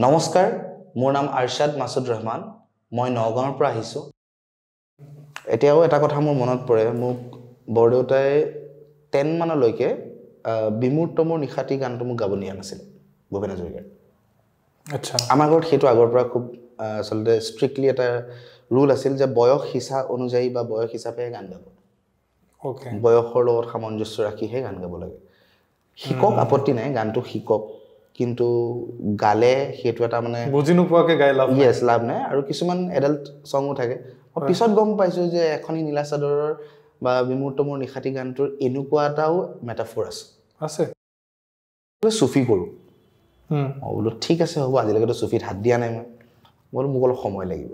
নমস্কাৰ মোৰ নাম আৰশাদ মাসুদ ৰহমান মই নগাঁৱৰ পৰা আহিছো এতিয়াও এটা কথা মোৰ মনত পৰে মোক বৰদেউতাই 10 মানলৈকে বিমূৰ্ত মোৰ নিখাতি গানটো মোক গাব নিয়া নাছিল ভূপেন হাজৰিকাৰ আচ্ছা আমাৰ ঘৰত হেতু আগৰ পৰা খুব আসলতে স্ট্ৰিক্টলি এটা ৰুল আছিল যে বয়স হিসা অনুযায়ী বা বয়স হিচাপে গান গাব ওকে বয়সৰ লগত সামঞ্জস্য ৰাখিহে গান গাব লাগে শিকক আপত্তি নাই গানটো শিকক কিন্তু গালে হেতু এটা মানে বুজি নোপোৱাকে গাই লাভ ইয়েস লাভ নাই আৰু কিছুমান এডাল্ট সংও থাকে আৰু পিছত গম পাইছো যে এখনি নীলা চাদৰৰ বা বিমূৰ্ত মোৰ নিখাতি গানটোৰ এনেকুৱা এটাও মেটাফৰ আছে সুফি কৰো বলো ঠিক আছে হ'ব আজিলৈকে সুফিত হাত দিয়া নাই মই মোক অলপ সময় লাগিব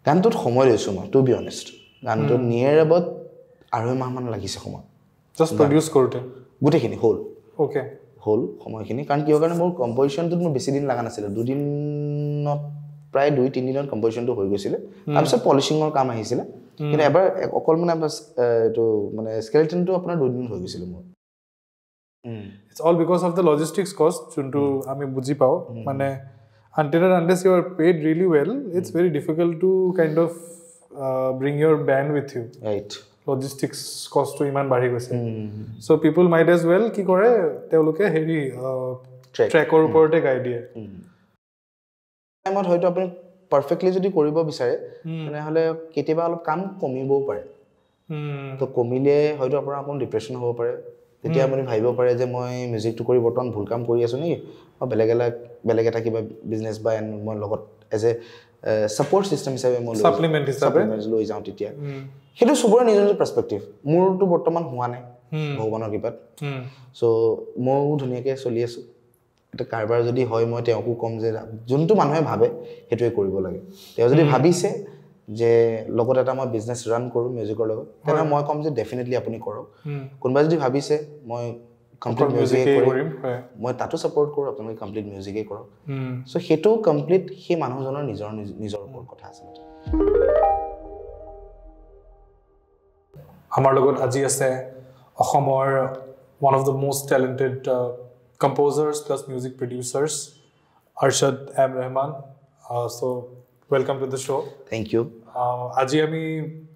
গানটোত সময় লৈছো মই টু বি অনেষ্ট গানটো নিয়াৰ এবাউট 2.5 মাহ মান লাগিছে সময় জাস্ট প্ৰডিউস কৰোতে গুটেখিনি হোল ওকে হোল সময়খিনি কাৰণ কিয় কাৰণে মোৰ কম্পোজিশনটো মোৰ বেছি দিন লাগা নাছিল দুদিনত প্ৰায় 2-3 দিনত কম্পোজিশনটো হৈ গৈছিল তাৰপিছত পলিশিংৰ কাম আহিছিল কিন্তু এবাৰ অকল মানে এটো মানে স্কেলেটনটো আপোনাৰ 2 দিন হৈ গৈছিল মোৰ it's all because of the logistics cost juntu ami buji pao mane until and unless you are paid really well it's very difficult to kind of bring your band with you right logistics cost to iman bari goise so people might as well ki kore teoloke heri track or uporte gai die টাইমত হয়তো আপুনি perfectly যদি কৰিব বিচাৰে তেনে হলে কেতিয়াবা অলপ কাম কমিবও পাৰে তো কমিলে হয়তো আপোনাৰ অকন ডিপ্ৰেছন হ'ব পাৰে তেতিয়া আপুনি ভাবিব পাৰে যে মই মিউজিকটো কৰি বৰ্তমান ভুল কাম কৰি আছো নেকি বা বেলেগ এটা কিবা বিজনেস বা মই লগত এজ এ সাপোৰ্ট সিস্টেম হিচাপে মই সাপ্লিমেন্ট হিচাপে লৈ যাওঁ তেতিয়া হেতু সবৰে নিজৰ পাৰ্সপেক্টিভ মোৰটো বৰ্তমান হোৱা নাই ভগৱানৰ কৃপাত সো মই ধুনিয়াকে চলি আছো এটা কাৰবাৰ যদি হয় মই তেওঁকো কম যে যোনটো মানুহে ভাবে হেতুৱে কৰিব লাগে তেওঁ যদি ভাবিছে যে লগত এটা মই বিজনেস ৰান কৰো মিউজিকৰ লগত তেনে মই কম যে ডেফিনেটলি আপুনি কৰক কোনবা যদি ভাবিছে মই কমপ্লিট মিউজিক কৰিম মই তাতো সাপোৰ্ট কৰো আপুনি কমপ্লিট মিউজিকে কৰক সো হেতু কমপ্লিট হে মানুহজনৰ নিজৰ ওপৰত কথা আছে আমাৰ লগত আজি আছে অসমৰ one of the most talented composers plus music producers Arshad M Rahman so welcome to the show thank you আজি আমি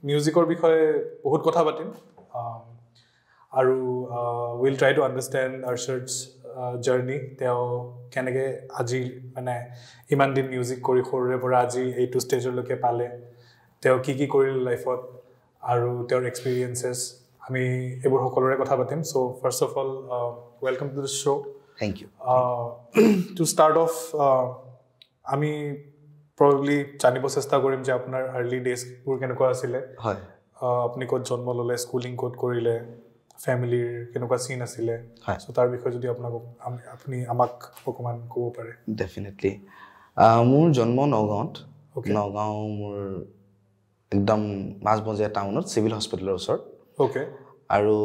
মিউজিকৰ বিষয়ে বহুত কথা পাতিম আৰু we'll try to understand Arshad's journey তেওঁ কেনেকৈ আজি মানে ইমান দিন মিউজিক কৰি খৰৰে পৰা আজি এইটো ষ্টেজৰ লৈকে পালে তেওঁ কি কৰিল লাইফত আৰু তেওঁৰ এক্সপেৰিয়েন্সেস আমি এবোৰ সকলোৰে কথা পাতিম so first of all welcome to the show thank you to start off আমি probably জানিব চেষ্টা কৰিম যে আপোনাৰ early days বোৰ কেনেকুৱা আছিল হয় আপুনি ক'ত জন্ম ললে স্কুলিং ক'ত কৰিলে ফ্যামিলিৰ কেনেকুৱা সিন আছিল সো তাৰ বিষয়ে যদি আপুনি আমাক অকমান ক'ব পাৰে ডেফিনেটলি মোৰ জন্ম নগাঁৱত নগাঁও মোৰ একদম মাজমজিয়া টাউনত সিভিল হস্পিটেলৰ ওচৰত ওকে আৰু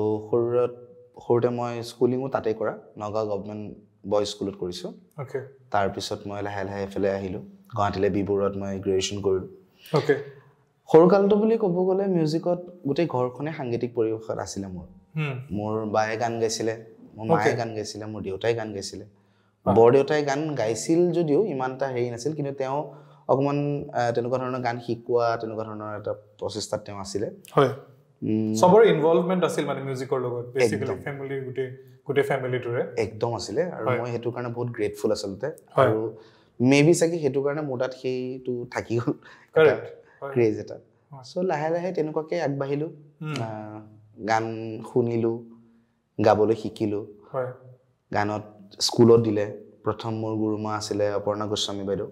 সৰুতে মই স্কুলিংও তাতে কৰা নগাঁও গভৰ্ণমেণ্ট বয়জ স্কুলত কৰিছো ওকে তাৰ পিছত মই লাহে লাহে এফালে আহিলো গুৱাহাটীলে বিবুৰত মই গ্ৰেজুৱেচন কৰিলো ওকে সৰুকালটো বুলি ক'ব গ'লে মিউজিকত গোটেই ঘৰখনে সাংগীতিক পৰিৱেশত আছিল মোৰ বায়ে গান গাইছিলে মোৰ মায়ে গান গাইছিলে মোৰ দেউতাই গান গাইছিলে বৰদেউতাই গান গাইছিল যদিও ইমানটা হেৰি নাছিল কিন্তু তেওঁ অকমান তেনেকুৱা ধৰণৰ গান শিকোৱা তেনেকুৱা ধৰণৰ এটা প্ৰচেষ্টাত তেওঁ আছিল হয় সবৰ ইনভলভমেন্ট আছিল মানে মিউজিকৰ লগত বেসিক্যালি ফ্যামিলি গুটে ফ্যামিলিটোৰে একদম আছিল আৰু মই হেতু কাৰণে বহুত গ্ৰেটফুল আছিলতে আৰু মেবি সাকি হেতু কাৰণে মোটাত হেইটো থাকি গল কাৰেক্ট ক্ৰেজ এটা সো লাহে লাহে তেনেকুৱাকে আগবাহিলো গান শুনিলো গাবলৈ শিকিলো হয় গানত স্কুলত দিলে প্ৰথম মোৰ গুৰুমা আছিল অপৰ্ণা গোস্বামী বাইদেউ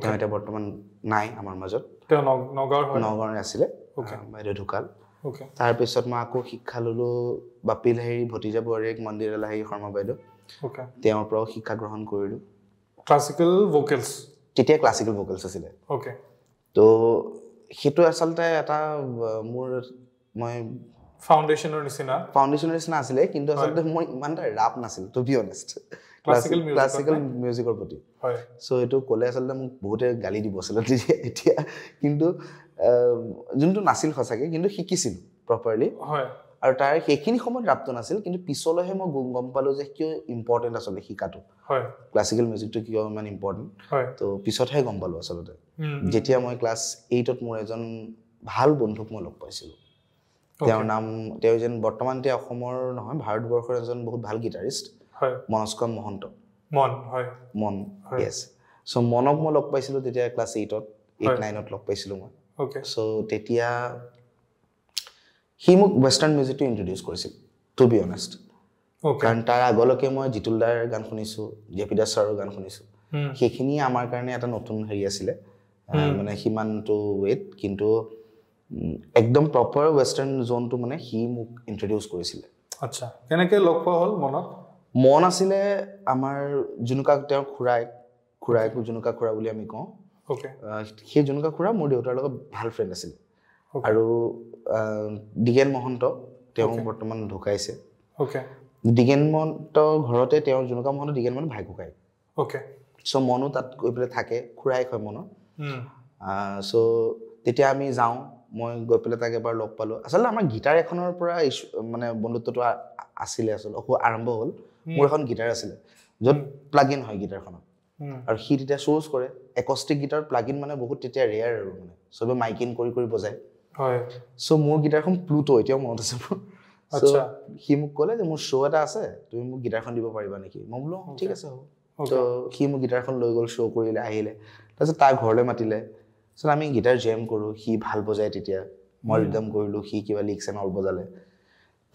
তেওঁ এটা বৰ্তমান নাই আমাৰ মাজত তেওঁ নগাঁৱৰ আছিল বাইদেউ ঢুকাল ওকে তাৰ পিছত মই আকৌ শিক্ষা ললো বাপিল হেৰি ভতিজা বৰেক মন্দিৰ লাহি শৰ্মা বাইদেউ ওকে তেওঁৰ পৰা শিক্ষা গ্ৰহণ কৰিলো ক্লাসিক্যাল ভোকেলস তেতিয়া ক্লাসিক্যাল ভোকেলস আছিল ওকে তো হেতু আসলতে এটা মোৰ মই ফাউন্ডেশনৰ নিচিনা আছিল কিন্তু আসলতে মই ইমানটা ৰাপ নাছিল টু বি অনেষ্ট ক্লাসিক্যাল মিউজিকৰ প্ৰতি হয় সো এটো কলে আসলতে মোক বহুতে গালি দিব আছিল এতিয়া কিন্তু যোনটো নাছিল খসাকে কিন্তু শিকিছিল প্ৰপাৰলি হয় আৰু তাৰ সেইখিনি সময়ত ৰাপটো নাছিল কিন্তু পিছলৈহে মই গম পালোঁ যে কিয় ইম্পৰ্টেণ্ট আচলতে শিকাটো ক্লাছিকেল মিউজিকটো কিয় ইমান ইম্পৰ্টেণ্ট তো পিছতহে গম পালোঁ আচলতে যেতিয়া মই ক্লাছ 8ত মোৰ এজন ভাল বন্ধুক মই লগ পাইছিলোঁ তেওঁৰ নাম তেওঁ যেন বৰ্তমান তেওঁ অসমৰ নহয় ভাৰতবৰ্ষৰ এজন বহুত ভাল গিটাৰিষ্ট মনস্কন মহন্ত মন য়েছ চ' মনক মই লগ পাইছিলোঁ তেতিয়া ক্লাছ 8ত 8-9ত লগ পাইছিলোঁ মই চ' তেতিয়া সি মোক ৱেষ্টাৰ্ণ মিউজিকটো ইণ্ট্ৰডিউচ কৰিছিল টু বি অনেষ্ট কাৰণ তাৰ আগলৈকে মই জিতুল দাৰ গান শুনিছোঁ জেপি দাস ছাৰৰ গান শুনিছোঁ সেইখিনি আমাৰ কাৰণে এটা নতুন হেৰি আছিলে মানে সিমানটো ৱেইট কিন্তু একদম প্ৰপাৰ ৱেষ্টাৰ্ণ জোনটো মানে সি মোক ইণ্ট্ৰডিউচ কৰিছিলে আচ্ছা কেনেকৈ লগ পোৱা হ'ল মন আছিলে আমাৰ জুনুকা তেওঁৰ খুৰাইক জুনুকা খুৰা বুলি আমি কওঁ সেই জুনুকা খুৰা মোৰ দেউতাৰ লগত ভাল ফ্ৰেণ্ড আছিল আৰু দিগেন মহন্ত তেওঁ বৰ্তমান ঢুকাইছে দিগেন মহন্ত ঘৰতে তেওঁৰ জুনুকা মহন্ত দিগেন মহন্ত ভাই ককাই চ' মনো তাত গৈ পেলাই থাকে খুৰাইক হয় মনৰ চ' তেতিয়া আমি যাওঁ মই গৈ পেলাই তাক এবাৰ লগ পালোঁ আচলতে আমাৰ গিটাৰ এখনৰ পৰা মানে বন্ধুত্বটো আছিলে আচলতে আৰম্ভ হ'ল মোৰ এখন গিটাৰ আছিলে য'ত প্লাগ ইন হয় গিটাৰখনত আৰু সি তেতিয়া চ'জ কৰে একষ্টিক গিটাৰ প্লাগ ইন মানে বহুত তেতিয়া ৰেয়াৰ আৰু মানে চবে মাইক ইন কৰি বজায় চ' মোৰ গিটাৰখন প্লুটো এতিয়াও মনত আছে মোৰ সি মোক ক'লে যে মোৰ শ্ব' এটা আছে তুমি মোক গিটাৰখন দিব পাৰিবা নেকি মই বোলো ঠিক আছে হ'ব ত' সি মোক গিটাৰখন লৈ গ'ল শ্ব' কৰিলে আহিলে তাৰপিছত তাৰ ঘৰলৈ মাতিলে চ' আমি গিটাৰ জেম কৰোঁ সি ভাল বজায় তেতিয়া মই ৰিদম কৰিলোঁ সি কিবা লিক্স এণ্ড অল বজালে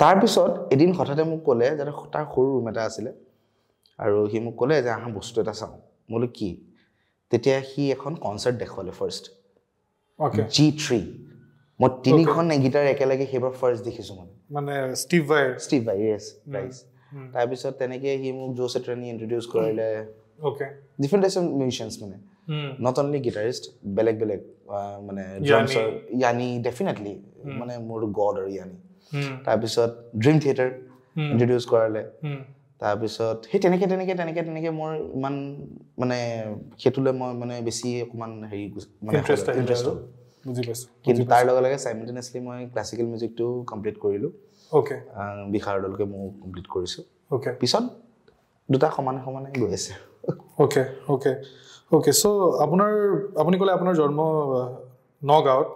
তাৰপিছত এদিন হঠাতে মোক ক'লে যে তাৰ সৰু ৰুম এটা আছিলে আৰু সি মোক ক'লে যে আহা বস্তু এটা চাওঁ মই বোলো কি তেতিয়া সি এখন কনচাৰ্ট দেখুৱালে ফাৰ্ষ্ট G3 মই 3খন গিটাৰ একেলগে সেইবাৰ ফাৰ্ষ্ট দেখিছোঁ মানে ষ্টিভ ভাই য়েছ ৰাইট তাৰপিছত তেনেকৈ সি মোক জো চেট্ৰানি ইণ্ট্ৰডিউচ কৰিলে ডিফাৰেণ্ট টাইপছ অফ মিউজিচিয়ানছ মানে নট অনলি গিটাৰিষ্ট বেলেগ মানে ড্ৰামছৰ ইয়ানি ডেফিনেটলি মানে মোৰ গড আৰু ইয়ানি তাৰপিছত ড্ৰিম থিয়েটাৰ ইণ্ট্ৰডিউচ কৰালে তাৰপিছত সেই তেনেকৈ মোৰ ইমান মানে সেইটোলৈ মই মানে বেছি অকণমান হেৰি মানে ইণ্টাৰেষ্ট হ'ল কিন্তু তাৰ লগে লগে চাইমেলটেনিয়াছলি মই ক্লাছিকেল মিউজিকটো কমপ্লিট কৰিলোঁ বিশাৰদলৈকে মই কমপ্লিট কৰিছোঁ পিছত দুটা সমানে গৈ আছে অ'কে চ' আপুনি ক'লে আপোনাৰ জন্ম নগাঁৱত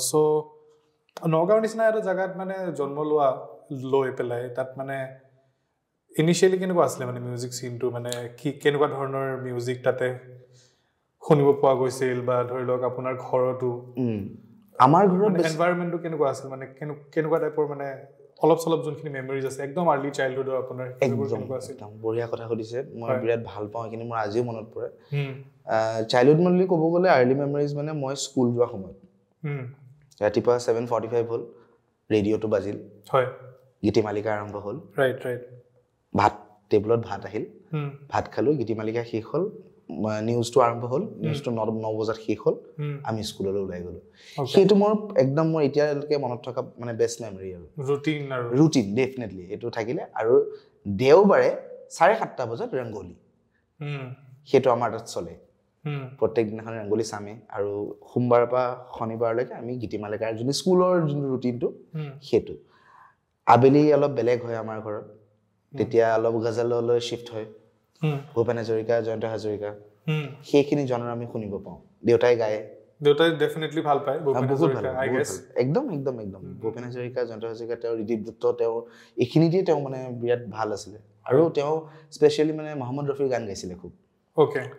চ' নগাঁৱৰ নিচিনা এটা জেগাত মানে জন্ম লৈ পেলাই তাত মানে ইনিচিয়েলি কেনেকুৱা আছিলে মানে মিউজিক চিনটো মানে কি কেনেকুৱা ধৰণৰ মিউজিক তাতে শুনিব পোৱা গৈছিল বা ধৰি লওক আপোনাৰ ঘৰতো আমাৰ ঘৰত এনভাইৰনমেণ্টটো কেনেকুৱা আছিল মানে কেনেকুৱা টাইপৰ মানে অলপ চলপ যোনখিনি মেমৰিজ আছে একদম আৰ্লি চাইল্ডহুডৰ আপোনাৰ কেনেকুৱা আছিল বঢ়িয়া কথা সুধিছে মই বিৰাট ভাল পাওঁ এইখিনি মোৰ আজিও মনত পৰে চাইল্ডহুড বুলি ক'ব গ'লে আৰ্লি মেমৰিজ মানে মই স্কুল যোৱা সময়ত ৰাতিপুৱা 7:45 হ'ল ৰেডিঅ'টো বাজিল গীতিমালিকা আৰম্ভ হ'ল ভাত টেবুলত ভাত আহিল ভাত খালোঁ গীতিমালিকা শেষ হ'ল নিউজটো আৰম্ভ হ'ল নিউজটো 9 বজাত শেষ হ'ল আমি স্কুললৈ ওলাই গ'লোঁ সেইটো মোৰ একদম মোৰ এতিয়ালৈকে মনত থকা মানে বেষ্ট মেমৰি আৰু ৰুটিন ডেফিনেটলি এইটো থাকিলে আৰু দেওবাৰে 7:30 বজাত ৰংগলী সেইটো আমাৰ তাত চলে প্ৰত্যেক দিনাখন ৰংগলী চামে আৰু সোমবাৰৰ পৰা শনিবাৰলৈকে আমি গীতিমালিকাৰ যোনটো স্কুলৰ যোনটো ৰুটিনটো সেইটো আবেলি অলপ বেলেগ হয় আমাৰ ঘৰত তেতিয়া অলপ গজললৈ শ্বিফ্ট হয় ভূপেন হাজৰিকা জয়ন্ত হাজৰিকা সেইখিনি জনৰ আমি শুনিব পাওঁ দেউতাই ডেফিনেটলি ভাল পায় ভূপেন হাজৰিকা আই গেছ একদম ভূপেন হাজৰিকা জয়ন্ত হাজৰিকা তেওঁৰ ৰিদীপ দত্ত তেওঁৰ এইখিনিতে তেওঁ মানে বিৰাট ভাল আছিলে আৰু তেওঁ স্পেচিয়েলি মানে মহম্মদ ৰফিৰ গান গাইছিলে খুব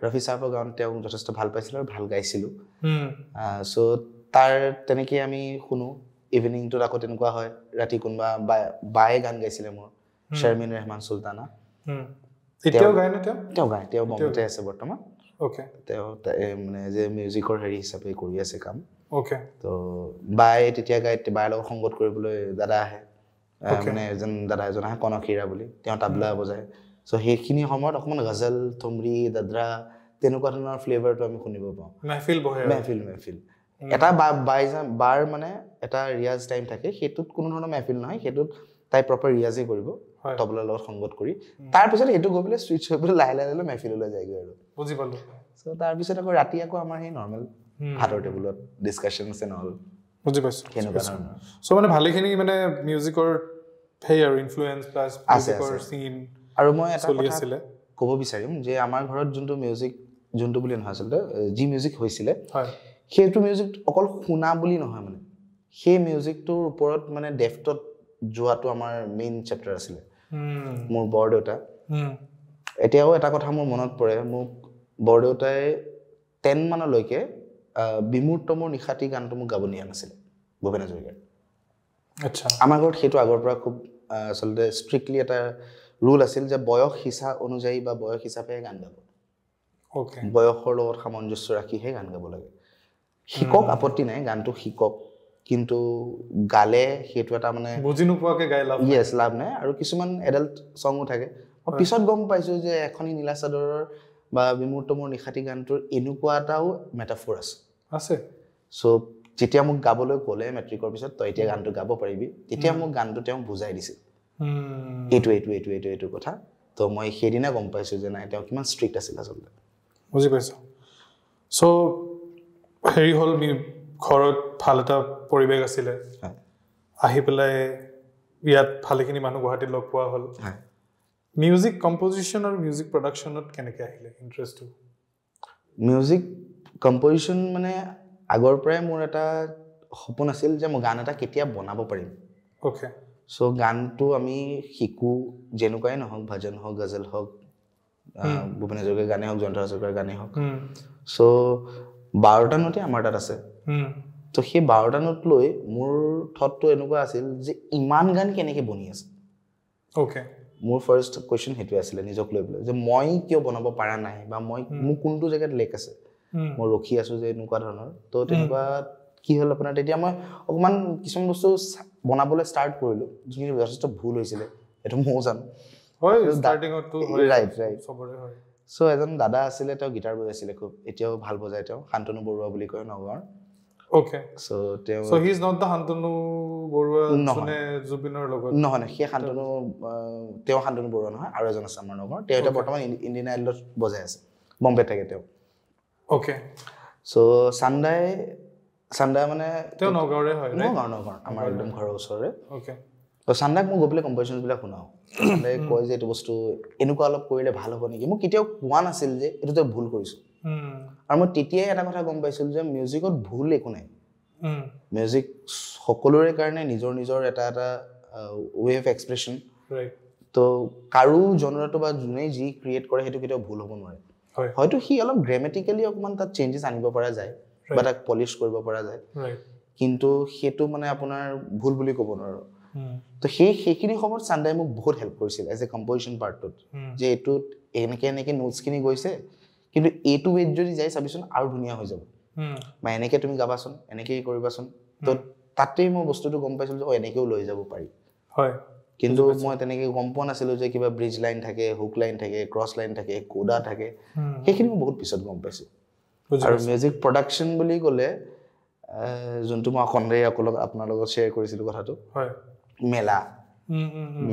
ৰফি চাহাবৰ গান তেওঁ যথেষ্ট ভাল পাইছিলে আৰু ভাল গাইছিলোঁ চ' তাৰ তেনেকৈ আমি শুনো ইভিনিংটোত আকৌ তেনেকুৱা হয় ৰাতি কোনোবা বায়ে গান গাইছিলে মোৰ শাৰমিন ৰেহমান চুলতানা তেওঁ গায় তেওঁ বম্বেতে আছে বৰ্তমান তেওঁ মানে যে মিউজিকৰ হেৰি হিচাপে কৰি আছে কাম তো বায়ে তেতিয়া গায় বাৰ লগত সংগত কৰিবলৈ দাদা আহে মানে দাদা এজন আহে কনক হীৰা বুলি তেওঁ তাবলা বজায় চ' সেইখিনি সময়ত অকণমান গজল থুমৰি দাদৰা তেনেকুৱা ধৰণৰ ফ্লেভাৰটো আমি শুনিব পাওঁ মেহফিল এটা বাৰ মানে এটা ৰিয়াজ টাইম থাকে সেইটোত কোনো ধৰণৰ মেহফিল নহয় সেইটোত তাই প্ৰপাৰ ৰিয়াজেই কৰিব তবলাৰ লগত সংগত কৰি তাৰপিছত সেইটো গৈ পেলাই চুইচ হৈ পেলাই লাহে মেহফিললৈ যায়গৈ আৰু বুজি পালোঁ চ' তাৰপিছত আকৌ ৰাতি আকৌ আমাৰ সেই নৰ্মেল ভাতৰ টেবুলত ডিছকাশ্যনছ এণ্ড অল বুজি পাইছোঁ কেনেকুৱা ধৰণৰ চ' মানে ভালেখিনি মানে মিউজিকৰ সেই আৰু ইনফ্লুৱেঞ্চ প্লাছ মিউজিকৰ চিন আৰু মই এটা চলি কথা আছিলে ক'ব বিচাৰিম যে আমাৰ ঘৰত যোনটো মিউজিক যোনটো বুলি নহয় আচলতে যি মিউজিক হৈছিলে সেইটো মিউজিক অকল শুনা বুলি নহয় মানে সেই মিউজিকটোৰ ওপৰত মানে ডেফটত যোৱাটো আমাৰ মেইন চেপ্টাৰ আছিলে মোৰ বৰদেউতা এতিয়াও এটা কথা মোৰ মনত পৰে মোক বৰদেউতাই 10 মানলৈকে বিমূৰ্ত মোৰ নিশাতি গানটো মোক গাব দিয়া নাছিলে ভূপেন হাজৰিকাৰ আচ্ছা আমাৰ ঘৰত সেইটো আগৰ পৰা খুব আচলতে ষ্ট্ৰিক্টলি এটা ৰুল আছিল যে বয়স হিচা অনুযায়ী বা বয়স হিচাপে গান গাব ওকে বয়সৰ লগত সামঞ্জস্য ৰাখিহে গান গাব লাগে শিকক আপত্তি নাই গানটো শিকক কিন্তু গালে সেইটো এটা মানে বুজি নোপোৱাকে গাই লাভ নাই আৰু কিছুমান এডাল্ট সংও থাকে পিছত গম পাইছো যে এখনি নীলা চাদৰৰ বা বিমূৰ্ত মোৰ নিশাতি গানটোৰ এনেকুৱা এটাও মেটাফৰ আছে সো যেতিয়া মোক গাবলৈ ক'লে মেট্ৰিকৰ পিছত তই এতিয়া গানটো গাব পাৰিবি তেতিয়া মোক গানটো তেওঁ বুজাই দিছিল এইটো কথা তো মই সেইদিনা গম পাইছো যে নাই তেওঁ কিমান ষ্ট্ৰিক্ট আছিল আচলতে বুজি পাইছো সো হেৰি হ'ল ঘৰত ভাল এটা পৰিৱেশ আছিলে আহি পেলাই ইয়াত ভালেখিনি মানুহ গুৱাহাটীত লগ পোৱা হ'ল মিউজিক কম্পজিশ্যন আৰু মিউজিক প্ৰডাকশ্যনত কেনেকৈ আহিলে ইণ্টাৰেষ্টটো মিউজিক কম্পজিশ্যন মানে আগৰ পৰাই মোৰ এটা সপোন আছিল যে মই গান এটা কেতিয়া বনাব পাৰিম ওকে সো গানটো আমি শিকো যেনেকুৱাই নহওক ভজন হওক গজল হওক ভূপেন হাজৰিকাৰ গানেই হওক জয়ন্ত হাজৰিকাৰ গানেই হওক সো 12টা নোটে আমাৰ তাত আছে তো সেই 12টা নোট লৈ মোৰ থটটো এনেকুৱা আছিল যে ইমান গান কেনেকৈ বনি আছে ওকে মোৰ ফাৰ্ষ্ট কুৱেশ্যন সেইটোৱে আছিলে নিজক লৈ পেলাই যে মই কিয় বনাব পৰা নাই বা মই মোৰ কোনটো জেগাত লেক আছে মই ৰখি আছো যে এনেকুৱা ধৰণৰ তো তেনেকুৱা কি হ'ল আপোনাৰ তেতিয়া মই অকণমান কিছুমান বস্তু বনাবলৈ ষ্টাৰ্ট কৰিলোঁ যিখিনি যথেষ্ট ভুল হৈছিলে সেইটো ময়ো জানো ৰাইট চ' এজন দাদা আছিলে তেওঁ গীটাৰ বজাইছিলে খুব এতিয়াও ভাল বজায় তেওঁ শান্তনু বৰুৱা বুলি কয় নগাঁৱৰ okay so he is not the Shantanu Baruah যোনে জুবিনৰ লগত নহয় সেই শান্তনু তেওঁ শান্তনু বৰুৱা নহয় আৰু এজন আছে আমাৰ নগাঁৱৰ তেওঁ এতিয়া বৰ্তমান ইণ্ডিয়ান আইডলত বজাই আছে বম্বেত থাকে তেওঁ ওকে সো চান্দা মানে তেওঁ নগাঁৱৰে হয় নগাঁৱৰ আমাৰ একদম ঘৰৰ ওচৰৰে ওকে তো চান্দাক মই গৈ পেলাই কম্পজিশ্যনছবিলাক শুনাওঁ চান্দাই কয় যে এইটো বস্তু এনেকুৱা অলপ কৰিলে ভাল হ'ব নেকি মোক কেতিয়াও কোৱা নাছিল যে এইটো তই ভুল কৰিছোঁ আৰু মই তেতিয়াই এটা কথা গম পাইছিলোঁ যে মিউজিকত ভুল একো নাই মিউজিক সকলোৰে কাৰণে নিজৰ নিজৰ এটা এটা ৱে অফ এক্সপ্ৰেছন তো কাৰো জনৰাটো বা যোনেই যি ক্ৰিয়েট কৰে সেইটো কেতিয়াও ভুল হ'ব নোৱাৰে হয়তো সি অলপ গ্ৰামেটিকেলি অকণমান তাত চেঞ্জেছ আনিব পৰা যায় বা তাক পলিছ কৰিব পৰা যায় কিন্তু সেইটো মানে আপোনাৰ ভুল বুলি ক'ব নোৱাৰোঁ তো সেইখিনি সময়ত চান্দাই মোক বহুত হেল্প কৰিছিল এজ এ কম্পজিশ্যন পাৰ্টটোত যে এইটোত এনেকৈ নোটছখিনি গৈছে কিন্তু এইটো ৱেত যদি যায় চাবিচোন আৰু ধুনীয়া হৈ যাব বা এনেকৈ তুমি গাবাচোন এনেকেই কৰিবাচোন তো তাতেই মই বস্তুটো গম পাইছিলোঁ যে এনেকৈও লৈ যাব পাৰি কিন্তু মই তেনেকৈ গম পোৱা নাছিলোঁ যে কিবা ব্ৰিজ লাইন থাকে হুক লাইন থাকে ক্ৰছ লাইন থাকে কোডা থাকে সেইখিনি মই বহুত পিছত গম পাইছোঁ আৰু মিউজিক প্ৰডাকশ্যন বুলি ক'লে যোনটো মই সন্দেহ আপোনাৰ লগত শ্বেয়াৰ কৰিছিলোঁ কথাটো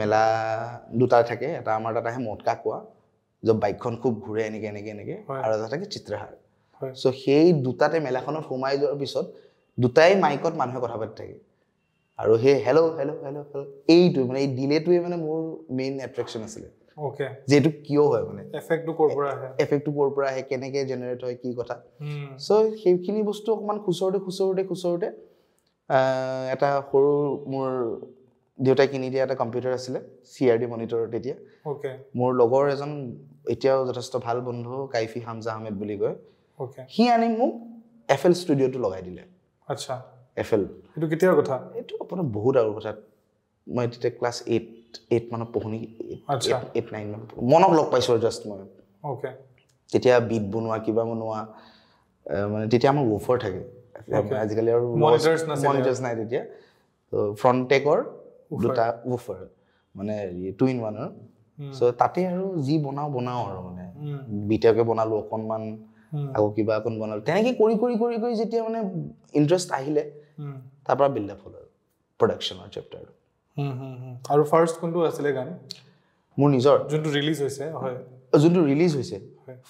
মেলা দুটা থাকে এটা আমাৰ তাত আহে মটকা কোৱা য'ত বাইকখন খুব ঘূৰে এনেকৈ আৰু এটা থাকে চিত্ৰহাৰ চ' সেই দুটাতে মেলাখনত সোমাই যোৱাৰ পিছত দুটাই মাইকত মানুহে কথা পাতি থাকে আৰু সেই হেল্ল' এইটো মানে এই ডিলেটোৱে মানে মোৰ মেইন এট্ৰেকশ্যন আছিলে যে এইটো কিয় হয় মানে এফেক্টটো ক'ৰ পৰা আহে কেনেকৈ জেনেৰেট হয় কি কথা চ' সেইখিনি বস্তু অকণমান খুচৰোতে এটা সৰু মোৰ দেউতাই কিনি দিয়া এটা কম্পিউটাৰ আছিলে CRD মনিটৰ তেতিয়া মোৰ লগৰ এজন এতিয়াও যথেষ্ট ভাল বন্ধু কাইফি হামজা আহমেদ বুলি কয় সি আনি মোক FL ষ্টুডিঅ'টো লগাই দিলে আচ্ছা FL এইটো কেতিয়াৰ কথা এইটো আপোনাৰ বহুত আগৰ কথা মই তেতিয়া ক্লাছ 8 মানত পঢ়ো নেকি 8-9 মান মনক লগ পাইছোঁ জাষ্ট মই তেতিয়া বিট বনোৱা কিবা বনোৱা মানে তেতিয়া আমাৰ ৱফাৰ থাকে আজিকালি আৰু মনিটৰ্ছ নাই তেতিয়া ফ্ৰণ্টেকৰ দুটা ৱফাৰ মানে 2-in-1 চ' তাতে আৰু যি বনাওঁ আৰু মানে বিটাকে বনালোঁ অকণমান আকৌ কিবা অকণ বনালোঁ তেনেকৈ কৰি যেতিয়া মানে ইণ্টাৰেষ্ট আহিলে তাৰ পৰা বিল্ড আপ হ'ল আৰু প্ৰডাকশ্যনৰ চেপ্টাৰটো আৰু ফাৰ্ষ্ট কোনটো আছিলে গান মোৰ নিজৰ যোনটো ৰিলিজ হৈছে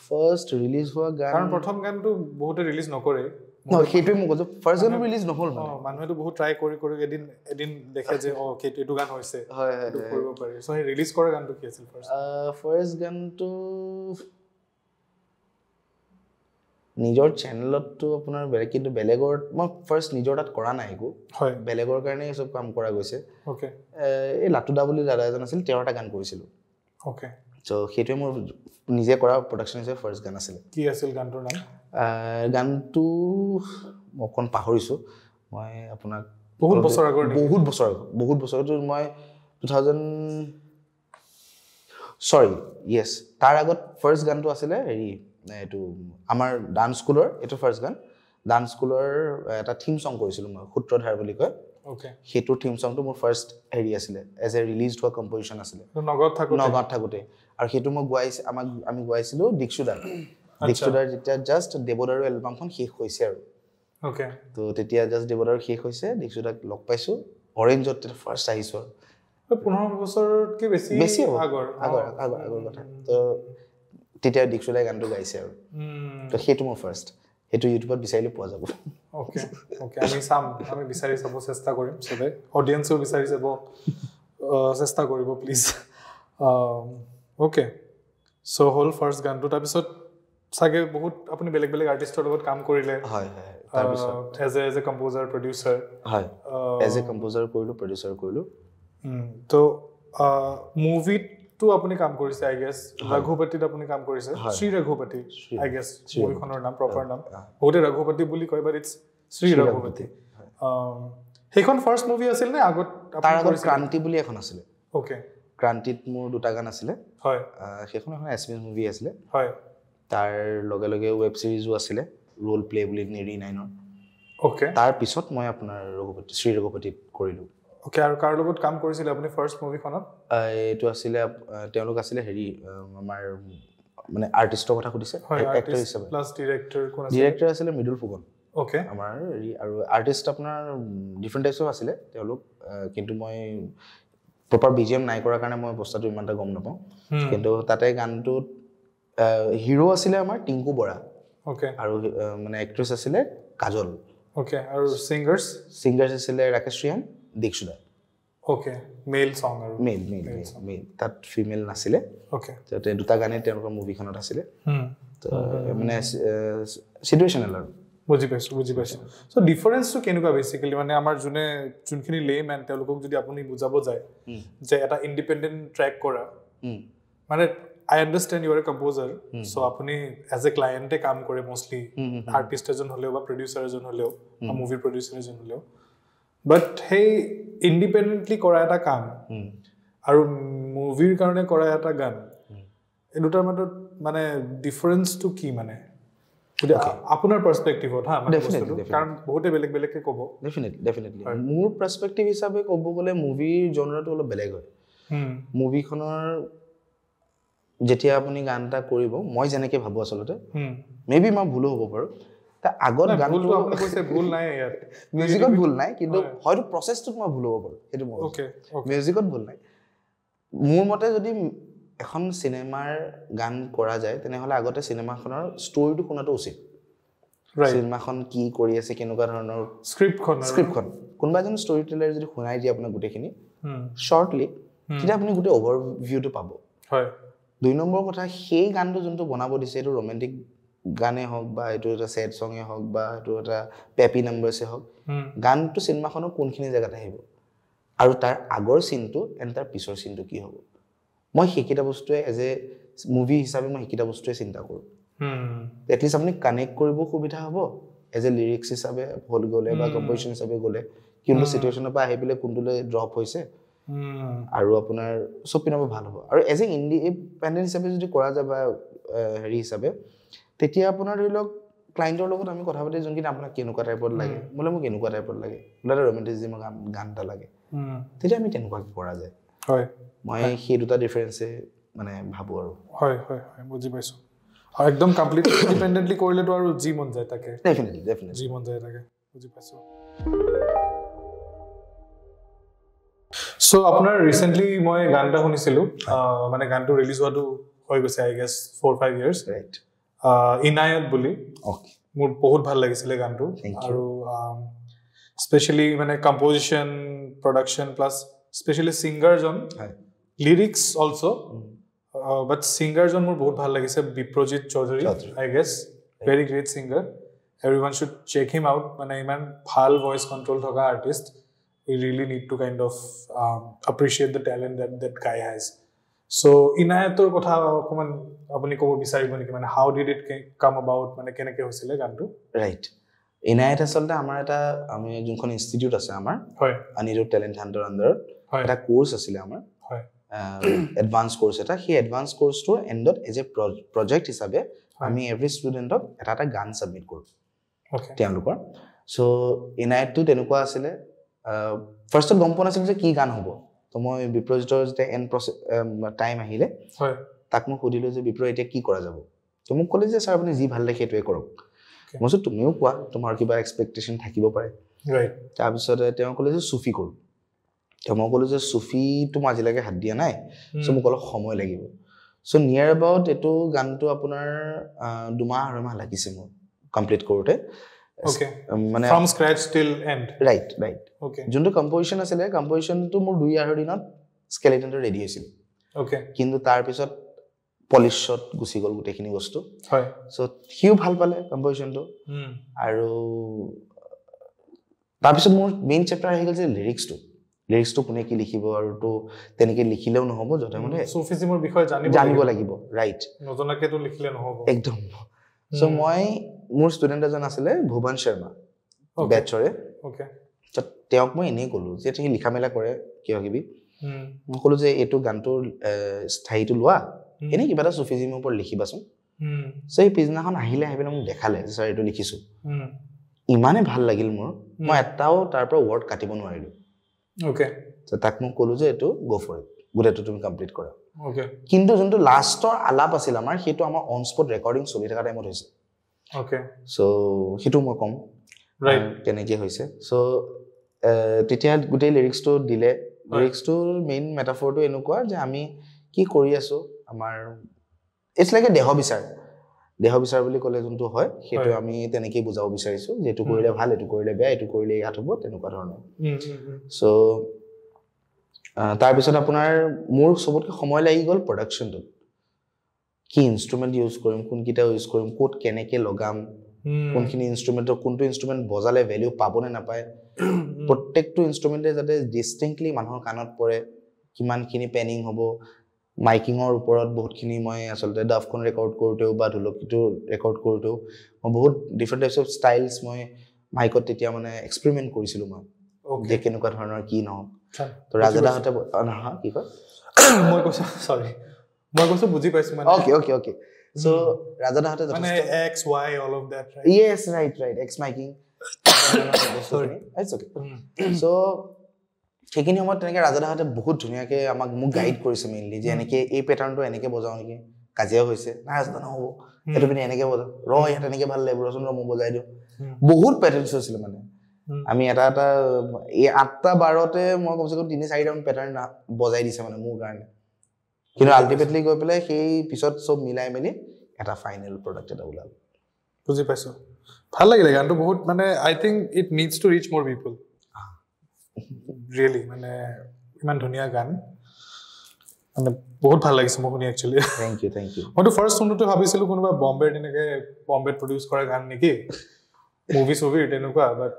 ফাৰ্ষ্ট ৰিলিজ হোৱা গান কাৰণ প্ৰথম গানটো বহুতে ৰিলিজ নকৰে সেইটোৱে মোক কৈছো ফাৰ্ষ্ট গানটো ৰিলিজ নহ'ল মানে মানুহেতো বহুত ট্ৰাই কৰি এদিন দেখে যে এইটো গান হৈছে হয় কৰিব পাৰি সো সেই ৰিলিজ কৰা গানটো কি আছিল ফাৰ্ষ্ট গানটো নিজৰ চেনেলতটো আপোনাৰ বেলেগ কিন্তু বেলেগৰ মই ফাৰ্ষ্ট নিজৰ তাত কৰা নাই একো হয় বেলেগৰ কাৰণে সব কাম কৰা গৈছে ওকে এই লাটুদা বুলি দাদা এজন আছিল তেওঁৰ এটা গান কৰিছিলো ওকে সো সেইটোৱে মোৰ নিজে কৰা প্ৰডাকশ্যন হিচাপে ফাৰ্ষ্ট গান আছিল কি আছিল গানটোৰ নাম গানটো মই অকণ পাহৰিছোঁ মই আপোনাক বহুত বছৰ আগৰ মই 2000 ইয়েছ তাৰ আগত ফাৰ্ষ্ট গানটো আছিলে হেৰি এইটো আমাৰ ডান্স স্কুলৰ এইটো ফাৰ্ষ্ট গান ডান্স স্কুলৰ এটা থিম সং কৰিছিলোঁ মই সূত্ৰধাৰ বুলি কয় ওকে সেইটো থিম সংটো মোৰ ফাৰ্ষ্ট হেৰি আছিলে এজ এ ৰিলিজ হোৱা কম্পজিশ্যন আছিলে নগদ থাকোঁতে আৰু সেইটো মই আমি গোৱাইছিলোঁ দীক্ষুদাৰ যেতিয়া জাষ্ট দেৱদাৰু এলবামখন শেষ হৈছে আৰু ওকে তো তেতিয়া জাষ্ট দেৱদাৰু শেষ হৈছে দীক্ষুদাক লগ পাইছোঁ অৰেঞ্জত ফাৰ্ষ্ট আহিছোঁ 15 বছৰতকৈ বেছি আগৰ কথা তো তেতিয়া দীক্ষুদাই গানটো গাইছে আৰু তো সেইটো মোৰ ফাৰ্ষ্ট সেইটো ইউটিউবত বিচাৰিলে পোৱা যাব ওকে আমি বিচাৰি চাব চেষ্টা কৰিম সবে অডিয়েন্সও বিচাৰি যাব চেষ্টা কৰিব প্লিজ ওকে সো হ'ল ফাৰ্ষ্ট গানটো তাৰপিছত চাগে বহুত আপুনি বেলেগ আৰ্টিষ্টৰ লগত কাম কৰিলে হয় তাৰপিছত এজ এ কম্পোজাৰ প্ৰডিউচাৰ হয় এজ এ কম্পোজাৰ কৰিলোঁ প্ৰডিউচাৰ কৰিলোঁ তো মুভিটো আপুনি কাম কৰিছে আই গেছ ৰঘুপতিত আপুনি কাম কৰিছে শ্ৰী ৰঘুপতি আই গেছ মুভিখনৰ নাম প্ৰপাৰ নাম বহুতে ৰঘুপতি বুলি কয় বাট ইটছ শ্ৰী ৰঘুপতি সেইখন ফাৰ্ষ্ট মুভি আছিল নে আগত তাৰ আগত ক্ৰান্তি বুলি এখন আছিলে ওকে ক্ৰান্তিত মোৰ দুটা গান আছিলে হয় সেইখন এখন এছমিছ মুভি আছিলে হয় তাৰ লগে লগে ৱেব ছিৰিজো আছিলে ৰোল প্লে বুলি নেৰি 9ৰ ওকে তাৰ পিছত মই আপোনাৰ শ্ৰী ৰঘুপতিত কৰিলোঁ ওকে আৰু কাৰ লগত কাম কৰিছিলে আপুনি ফাৰ্ষ্ট মুভিখনত এইটো আছিলে তেওঁলোক আছিলে হেৰি আমাৰ মানে আৰ্টিষ্টৰ কথা সুধিছে এক্টৰ হিচাপে প্লাছ ডিৰেক্টৰ কোন আছিল ডিৰেক্টৰ আছিলে মৃদুল ফুকন ওকে আমাৰ হেৰি আৰু আৰ্টিষ্ট আপোনাৰ ডিফাৰেণ্ট টাইপছৰ আছিলে তেওঁলোক কিন্তু মই প্ৰপাৰ বিজিএম নাই কৰাৰ কাৰণে মই অৱস্থাটো ইমান এটা গম নাপাওঁ কিন্তু তাতে গানটোত হিৰো আছিলে আমাৰ টিংকু বৰা ওকে আৰু মানে এক্ট্ৰেছ আছিলে কাজল ওকে আৰু ছিংগাৰ্ছ আছিলে ৰাকেশ ৰিয়ান দীক্ষুদা ওকে মেল সং আৰু মেল তাত ফিমেল নাছিলে ওকে তো দুটা গানে তেওঁলোকৰ মুভিখনত আছিলে তো মানে চিটুৱেশ্যনেল আৰু বুজি পাইছোঁ সো ডিফাৰেন্সটো কেনেকুৱা বেসিক্যালি মানে আমাৰ যোনখিনি লেমেন তেওঁলোকক যদি আপুনি বুজাব যায় যে এটা ইণ্ডিপেণ্ডেণ্ট ট্ৰেক কৰা মানে I understand you are a composer, so apuni as a client কাম কৰে mostly artist এজন হলেও বা producer এজন হলেও বা movie producer এজন হলেও but hey independently কৰা এটা কাম আৰু মুভিৰ কাৰণে কৰা এটা গান এই দুটাৰ মাজত মানে ডিফাৰেন্সটো কি মানে যদি আপোনাৰ পাৰ্সপেক্টিভত হা মানে বস্তুটো কাৰণ বহুতে বেলেগকে ক'ব ডেফিনেটলি মোৰ পাৰ্সপেক্টিভ হিচাপে ক'ব গ'লে মুভিৰ জনৰাটো অলপ বেলেগ হয় মুভিখনৰ যেতিয়া আপুনি গান এটা কৰিব মই যেনেকৈ ভাবোঁ আচলতে মেবি মই ভুলো হ'ব পাৰোঁ তাৰ আগত গানটো আপুনি কৈছে ভুল নাই ইয়াত মিউজিকত ভুল নাই কিন্তু হয়তো প্ৰচেছটোত মই ভুল হ'ব পাৰোঁ সেইটো মই মিউজিকত ভুল নাই মোৰ মতে যদি এখন চিনেমাৰ গান কৰা যায় তেনেহ'লে আগতে চিনেমাখনৰ ষ্টৰিটো শুনাটো উচিত চিনেমাখন কি কৰি আছে কেনেকুৱা ধৰণৰ স্ক্ৰিপ্টখন কোনোবা এজন ষ্টৰি টেলাৰ যদি শুনাই দিয়ে আপোনাক গোটেইখিনি শ্বৰ্টলি তেতিয়া আপুনি গোটেই অভাৰভিউটো পাব হয় 2 নম্বৰ কথা সেই গানটো যোনটো বনাব দিছে এইটো ৰোমান্টিক গানে হওক বা এইটো এটা চেড সংগে হওক বা এইটো এটা পেপি নাম্বাৰছে হওক গানটো চিনেমাখনৰ কোনখিনি জেগাত আহিব আৰু তাৰ আগৰ চিনটো এণ্ড তাৰ পিছৰ চিনটো কি হ'ব মই সেইকেইটা বস্তুৱে এজ এ মুভি হিচাপে মই সেইকেইটা বস্তুৱে চিন্তা কৰোঁ এটলিষ্ট আপুনি কানেক্ট কৰিব সুবিধা হ'ব এজ এ লিৰিক্স হিচাপে হ'ল গ'লে বা কম্প'জিশ্যন হিচাপে গ'লে কোনটো চিটুৱেশ্যনৰ পৰা আহি পেলাই কোনটোলৈ ড্ৰপ হৈছে আৰু আপোনাৰ চব পিনৰ পৰা ভাল হ'ব আৰু এজ এ ইণ্ডিপেণ্ডেণ্ট হিচাপে যদি কৰা যায় বা হেৰি হিচাপে তেতিয়া আপোনাৰ ধৰি লওক ক্লাইণ্টৰ লগত আমি কথা পাতি যোনখিনি আপোনাক কেনেকুৱা টাইপত লাগে বোলে মোক এনেকুৱা টাইপত লাগে বোলে এটা ৰোমেণ্টিজিম গান এটা লাগে তেতিয়া আমি তেনেকুৱাকৈ কৰা যায় হয় মই সেই দুটা ডিফাৰেঞ্চে মানে ভাবোঁ আৰু হয় বুজি পাইছোঁ আৰু একদম কমপ্লিটলি ইণ্ডিপেণ্ডেণ্টলি কৰিলেতো আৰু যি মন যায় তাকে ডেফিনেটলি যি মন যায় তাকে বুজি পাইছোঁ সো আপোনাৰ ৰিসেন্টলি মই গান এটা শুনিছিলোঁ মানে গানটো ৰিলিজ হোৱাটো হৈ গৈছে I guess 4-5 years right Inayat বুলি মোৰ বহুত ভাল লাগিছিলে গানটো আৰু স্পেশালি মানে কম্পোজিশন প্ৰডাকশন প্লাস স্পেশালি সিঙ্গাৰজন লিৰিক্স অলসো বাট সিঙ্গাৰজন মোৰ বহুত ভাল লাগিছে Biprajit Choudhury I guess very great singer everyone should check him out মানে ইমান ভাল ভয়েস কন্ট্রোল থকা artist we really need to kind of appreciate the talent that guy has so ইনায়তৰ কথা অকমান আপুনি ক'ব বিচাৰিব নেকি মানে how did it come about মানে কেনেকৈ হৈছিলে গানটো ৰাইট ইনায়ত আচলতে আমাৰ এটা আমি যোনখন ইনষ্টিটিউট আছে আমাৰ হয় আনিৰুদ্ধ টেলেন্ট হান্টাৰ আন্ডাৰত এটা কোৰ্স আছিলে আমাৰ হয় এডভান্স কোৰ্স এটা সেই এডভান্স কোৰ্সটোৰ এন্ডত এজ এ প্ৰজেক্ট হিচাপে আমি এভৰি ষ্টুডেন্টক এটা গান সাবমিট কৰো ওকে তেওঁলোকৰ সো ইনায়তটো তেনেকুৱা আছিলে ফাৰ্স্টত গম পোৱা নাছিল যে কি গান হ'ব তো মই বিপ্ৰজিতৰ যে এন টাইম আহিলে হয় তাক মই সুধিলো যে বিপ্ৰ এতিয়া কি কৰা যাব তো মোক ক'লে যে স্যাৰ আপুনি যি ভাল লাগে সেইটোৱে কৰক মই কৈছো তুমিও কোৱা তোমাৰ কিবা এক্সপেক্টেশন থাকিব পাৰে ৰাইট তাৰ পিছত তেওঁ ক'লে যে সুফি কৰো তো মই ক'লো যে সুফিটো মই আজিলৈকে হাত দিয়া নাই সো মোক অলপ সময় লাগিব সো নিয়াৰ এবাউট এটো গানটো আপোনাৰ 2 মাহ 2.5 মাহ লাগিছে মোৰ কমপ্লিট কৰোতে ওকে মানে from scratch till end right okay যোনটো কম্পোজিশন আছিল কম্পোজিশনটো মোৰ 2.5 দিনত স্কেলেটনটো ৰেডি হৈছিল ওকে কিন্তু তাৰ পিছত পলিশত গুছি গল গুটেখিনি বস্তু হয় সো হিউ ভাল পালে কম্পোজিশনটো আৰু তাৰ পিছত মোৰ মেইন চেপ্টাৰ আহি গল যে লিৰিক্সটো কোনে কি লিখিব আৰু তো তেনেকে লিখিলেও নহব যতে মানে সুফিজিমৰ বিষয়ে জানিব লাগিব ৰাইট নজনাকে তো লিখিলে নহব একদম সো মই মোৰ ষ্টুডেন্ট এজন আছিল ভুবন শৰ্মা বেচৰে ওকে তো তেওঁক মই এনেই কলো যে সি লিখা মেলা কৰে কিয় কিবি মই কলো যে এটো গানটোৰ স্থায়ীটো লোৱা এনে কিবা এটা সুফিজিমৰ ওপৰত লিখিবাচোন সেই পিছনাখন আহিলে মোক দেখালে যে স্যাৰ এটো লিখিছো ইমানে ভাল লাগিল মোৰ মই এটাও তাৰ পৰা ওয়াৰ্ড কাটিব নোৱাৰিলো ওকে তো তাক মই কলো যে এটো গো ফৰ ইট গুটেটো তুমি কমপ্লিট কৰা ওকে কিন্তু যোনটো লাষ্টৰ আলাপ আছিল আমাৰ হেতু আমাৰ অন স্পট ৰেকৰ্ডিং চলি থকা টাইমত হৈছে ওকে সো হেতু মই কম ৰাইট কেনেকে হৈছে সো তেতিয়া গুটে লিৰিক্সটো দিলে লিৰিক্সটোৰ মেইন মেটাফৰটো এনেকুৱা যে আমি কি কৰি আছো আমাৰ ইটস লাইক এ দেহ বিচাৰ বুলি ক'লে যোনটো হয় হেতু আমি তেনেকে বুজাব বিচাৰিছো যে এটো কৰিলে ভাল এটো কৰিলে বেয়া এটো কৰিলে ইয়াত হ'ব তেনেকুৱা ধৰণৰ সো তাৰ পিছত আপোনাৰ মোৰ সবতকে সময় লাগি গল প্ৰডাকশনটো কি ইনস্ট্ৰুমেন্ট ইউজ কৰিম কোনকিটা ইউজ কৰিম কোড কেনেকে লগাম কোনখিনি ইনস্ট্ৰুমেন্টৰ কোনটো ইনস্ট্ৰুমেন্ট বজালে ভ্যালু পাবনে নাপায় প্ৰত্যেকটো ইনস্ট্ৰুমেন্টে যাতে ডিস্টিংক্টলি মানুহৰ কাণত পৰে কিমানখিনি পেনিং হ'ব মাইকিংৰ ওপৰত বহুতখিনি মই আসলতে ডাফখন ৰেকৰ্ড কৰোতেও বা ঢোলকিটো ৰেকৰ্ড কৰোতেও মই বহুত ডিফাৰেন্ট টাইপছ অফ ষ্টাইলছ মই মাইকত তেতিয়া মানে এক্সপেৰিমেন্ট কৰিছিলো মই যে কেনেকুৱা ধৰণৰ কি নহওক তো ৰাজাদাহতে নহয় কি কয় মই কৈছো বুজি পাইছো মানে ওকে সো ৰাজাদাহতে মানে x y all of that right yes right x miking sorry it's okay so সেইখিনি সময়ত তেনেকে ৰাজাদাহতে বহুত ধুনিয়াকে মোক গাইড কৰিছে মেইনলি যে এনেকে এই প্যাটাৰ্নটো এনেকে বজাও নেকি কাজিয়া হৈছে না ৰাজাদাহ হ'ব এটো পিনে এনেকে বজাও ইয়াত এনেকে ভাল লাগিব ৰচন মই বজাই দিও বহুত প্যাটাৰ্নছ আছিল মানে আমি এটা এই 8টা 12তে মই কমসে কম 3-4টা প্যাটাৰ্ন বজাই দিছে মানে মোৰ কাৰণে কিন্তু আলটিমেটলি গৈ পেলাই সেই পিছত সব মিলাই মেলি এটা ফাইনাল প্ৰডাক্ট এটা ওলাল বুজি পাইছো ভাল লাগিলে গানটো বহুত মানে I think it needs to reach more people really মানে ইমান ধুনিয়া গান মানে বহুত ভাল লাগিছে মোক শুনি একচুয়ালি থ্যাংক ইউ মইতো ফাৰ্স্ট শুনোতে ভাবিছিলো কোনোবা বম্বেৰ তেনেকে বম্বেত প্ৰডিউস কৰা গান নেকি মুভি তেনেকুৱা বাট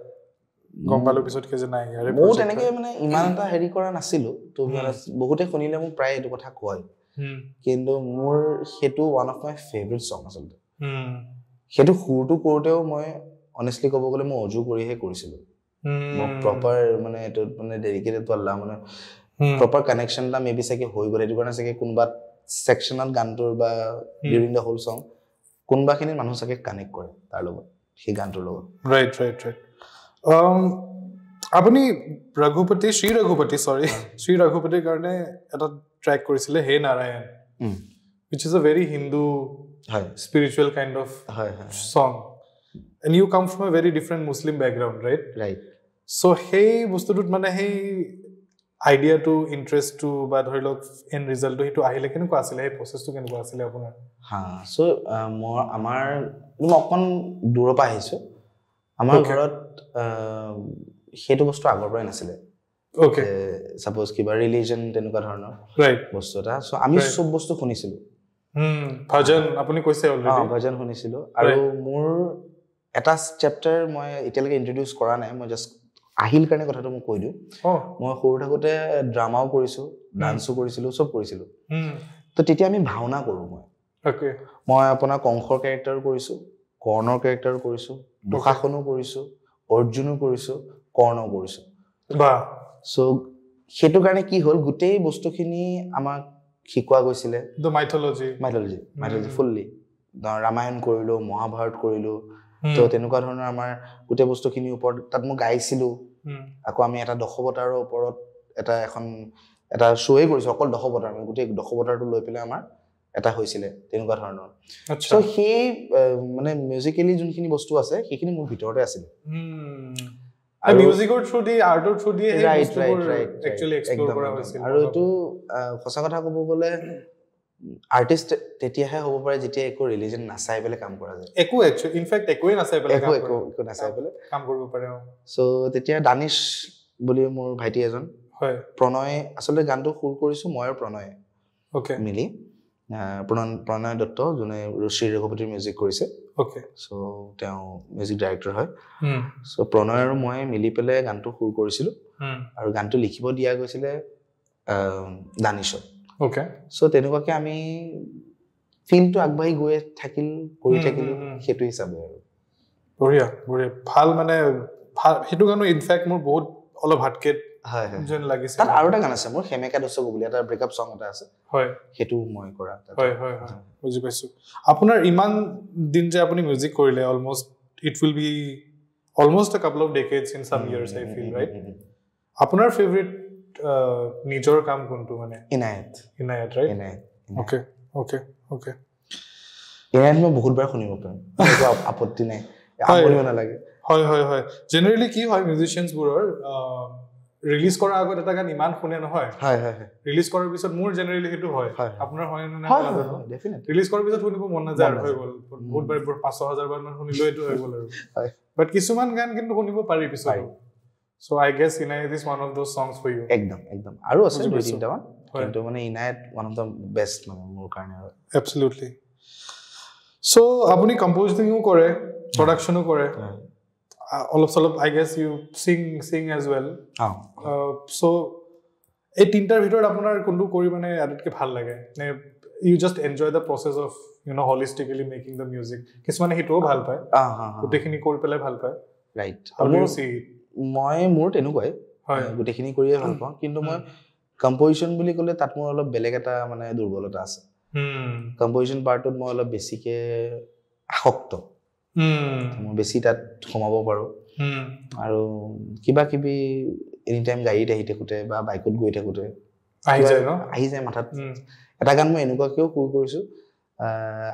গম পালো পিছত কি যে নাই ইয়াৰে মই তেনেকে মানে ইমান এটা হেৰি কৰা নাছিলো তো বহুতে শুনিলে মোক প্ৰায় এটো কথা কয় কিন্তু মোৰ হেতু ওয়ান অফ মাই ফেভাৰিট সং আচলতে হেতু সুৰটো কৰোতেও মই অনেষ্টলি ক'ব গলে মই অজু কৰিহে কৰিছিলো মই প্ৰপাৰ মানে এটো মানে ডেডিকেটেড টু আল্লাহ মানে প্ৰপাৰ কানেকশন টা মেবি সকে হৈ গলে এটো কাৰণে সকে কোনবা সেকশনাল গানটোৰ বা ডিউৰিং দা হোল সং কোনবাখিনি মানুহ সকে কানেক্ট কৰে তাৰ লগত সেই গানটোৰ লগত ৰাইট আপুনি শ্ৰী ৰঘুপতিৰ কাৰণে এটা ট্ৰেক কৰিছিলে হে Narayan which is a very Hindu spiritual kind of song and you come from a very different Muslim background right so hey bostutut mane hey আইডিয়াটো ইণ্টাৰেষ্টটো বা ধৰি লওক এণ্ড ৰিজাল্টটো সেইটো আহিলে কেনেকুৱা আছিলে সেই প্ৰচেছটো কেনেকুৱা আছিলে আপোনাৰ হা চ' মই অকণ দূৰৰ পৰা আহিছোঁ আমাৰ ঘৰত সেইটো বস্তু আগৰ পৰাই নাছিলে অ'কে ছাপ'জ কিবা ৰিলিজন তেনেকুৱা ধৰণৰ বস্তু এটা চ' আমি চব বস্তু শুনিছিলোঁ ভজন আপুনি কৈছে অলৰেডি ভজন শুনিছিলোঁ আৰু মোৰ এটা চেপ্টাৰ মই এতিয়ালৈকে ইন্ট্ৰডিউচ কৰা নাই মই জাষ্ট আহিল কাৰণে কথাটো মই কৈ দিওঁ মই সৰু থাকোঁতে ড্ৰামাও কৰিছোঁ ডান্সো কৰিছিলোঁ চব কৰিছিলোঁ তো তেতিয়া আমি ভাওনা কৰোঁ মই আপোনাৰ কংসৰ কেৰেক্টাৰো কৰিছোঁ কৰ্ণৰ কেৰেক্টাৰো কৰিছোঁ দুশাসনো কৰিছোঁ অৰ্জুনো কৰিছোঁ কৰ্ণও কৰিছোঁ চ' সেইটো কাৰণে কি হ'ল গোটেই বস্তুখিনি আমাক শিকোৱা গৈছিলে মাইথলজি ফুল্লি ৰামায়ণ কৰিলোঁ মহাভাৰত কৰিলোঁ তো তেনেকুৱা ধৰণৰ আমাৰ গোটেই বস্তুখিনিৰ ওপৰত তাত মই গাইছিলোঁ আকৌ আমি এটা দশৱতাৰৰ ওপৰত এটা শ্ব'য়ে কৰিছোঁ অকল দশৱতাৰ মানে গোটেই দশৱতাৰটো লৈ পেলাই আমাৰ এটা হৈছিলে তেনেকুৱা ধৰণৰ চ' সেই মানে মিউজিকেলি যোনখিনি বস্তু আছে সেইখিনি মোৰ ভিতৰতে আছিলে মিউজিকৰ থ্ৰু দি আৰ্টৰ থ্ৰু দি একচুৱেলি এক্সপ্ল'ৰ কৰা হৈছিল আৰু এইটো সঁচা কথা ক'ব গ'লে আৰ্টিষ্ট তেতিয়াহে হ'ব পাৰে যেতিয়া একো ৰিলিজন নাচাই পেলাই কাম কৰা যায় একো ইনফেক্ট একোৱে নাচাই পেলাই একো নাচাই পেলাই কাম কৰিব পাৰে চ' তেতিয়া দানিছ বুলি মোৰ ভাইটি এজন হয় প্ৰণয় আচলতে গানটো সুৰ কৰিছোঁ মই আৰু প্ৰণয় মিলি প্ৰণয় দত্ত যোনে শ্ৰী ৰঘুপতিৰ মিউজিক কৰিছে চ' তেওঁ মিউজিক ডাইৰেক্টৰ হয় চ' প্ৰণয় আৰু মই মিলি পেলাই গানটো সুৰ কৰিছিলোঁ আৰু গানটো লিখিব দিয়া গৈছিলে দানিছত চ' তেনেকুৱাকে আমি ফিল্ডটো আগবাঢ়ি গৈ কৰি থাকিলোঁ সেইটো হিচাপে আৰু বঢ়িয়া ভাল মানে ভাল সেইটো গানো ইনফেক্ট মোৰ বহুত অলপ হাটকেট যেন লাগিছে তাত আৰু এটা গান আছে মোৰ হেমেকা দচকু বুলি এটা ব্ৰেকআপ সং এটা আছে সেইটো মই কৰা বুজি পাইছোঁ আপোনাৰ ইমান দিন যে আপুনি মিউজিক কৰিলে almost it will be almost a couple of decades in some years I feel right আপোনাৰ ফেভৰেট নিজৰ কাম কোনটো মানে ইনায়ত ৰাইট অ'কে ইনায়ত মই বহুত বাৰ শুনিব পাৰিম একো আপত্তি নাই আমনিও নালাগে হয় জেনেৰেলি কি হয় মিউজিচিয়ানছবোৰৰ ৰিলিজ কৰাৰ আগত এটা গান ইমান শুনে নহয় ৰিলিজ কৰাৰ পিছত মোৰ জেনেৰেলি সেইটো হয় আপোনাৰ হয় নে নহয় ৰিলিজ কৰাৰ পিছত শুনিব মন নাযায় আৰু হৈ গ'ল বহুত বাৰ 5,000 বাৰ মান শুনিলো এইটো হৈ গ'ল আৰু বাট কিছুমান গান কিন্তু শুনিব পাৰি পিছত So I guess Inayat is one of those songs for you. Ekdom. Aru ase dui tinta man. Kintu mane Inayat one of the best mane mor karone. Absolutely. So apuni composing o kore, production o kore. All of I guess you sing as well. So ei tintar bhitor apunar kondu kori mane aditke bhal lage. You just enjoy the process of holistically making the music. Kismane hito bhal pae. Gotekhini kori pelai bhal pae. Right. How do you see it? মই মোৰ তেনেকুৱাই গোটেইখিনি কৰিয়ে ভাল পাওঁ কিন্তু মই composition বুলি ক'লে তাত মোৰ অলপ বেলেগ এটা মানে দুৰ্বলতা আছে কম্পজিশ্যন পাৰ্টত মই অলপ বেছিকে আসক্ত মই বেছি তাত সোমাব পাৰোঁ আৰু কিবা কিবি এনি টাইম গাড়ীত আহি থাকোঁতে বা বাইকত গৈ থাকোঁতে আহি যায় মাথাত এটা গান মই এনেকুৱাকেও সুৰ কৰিছোঁ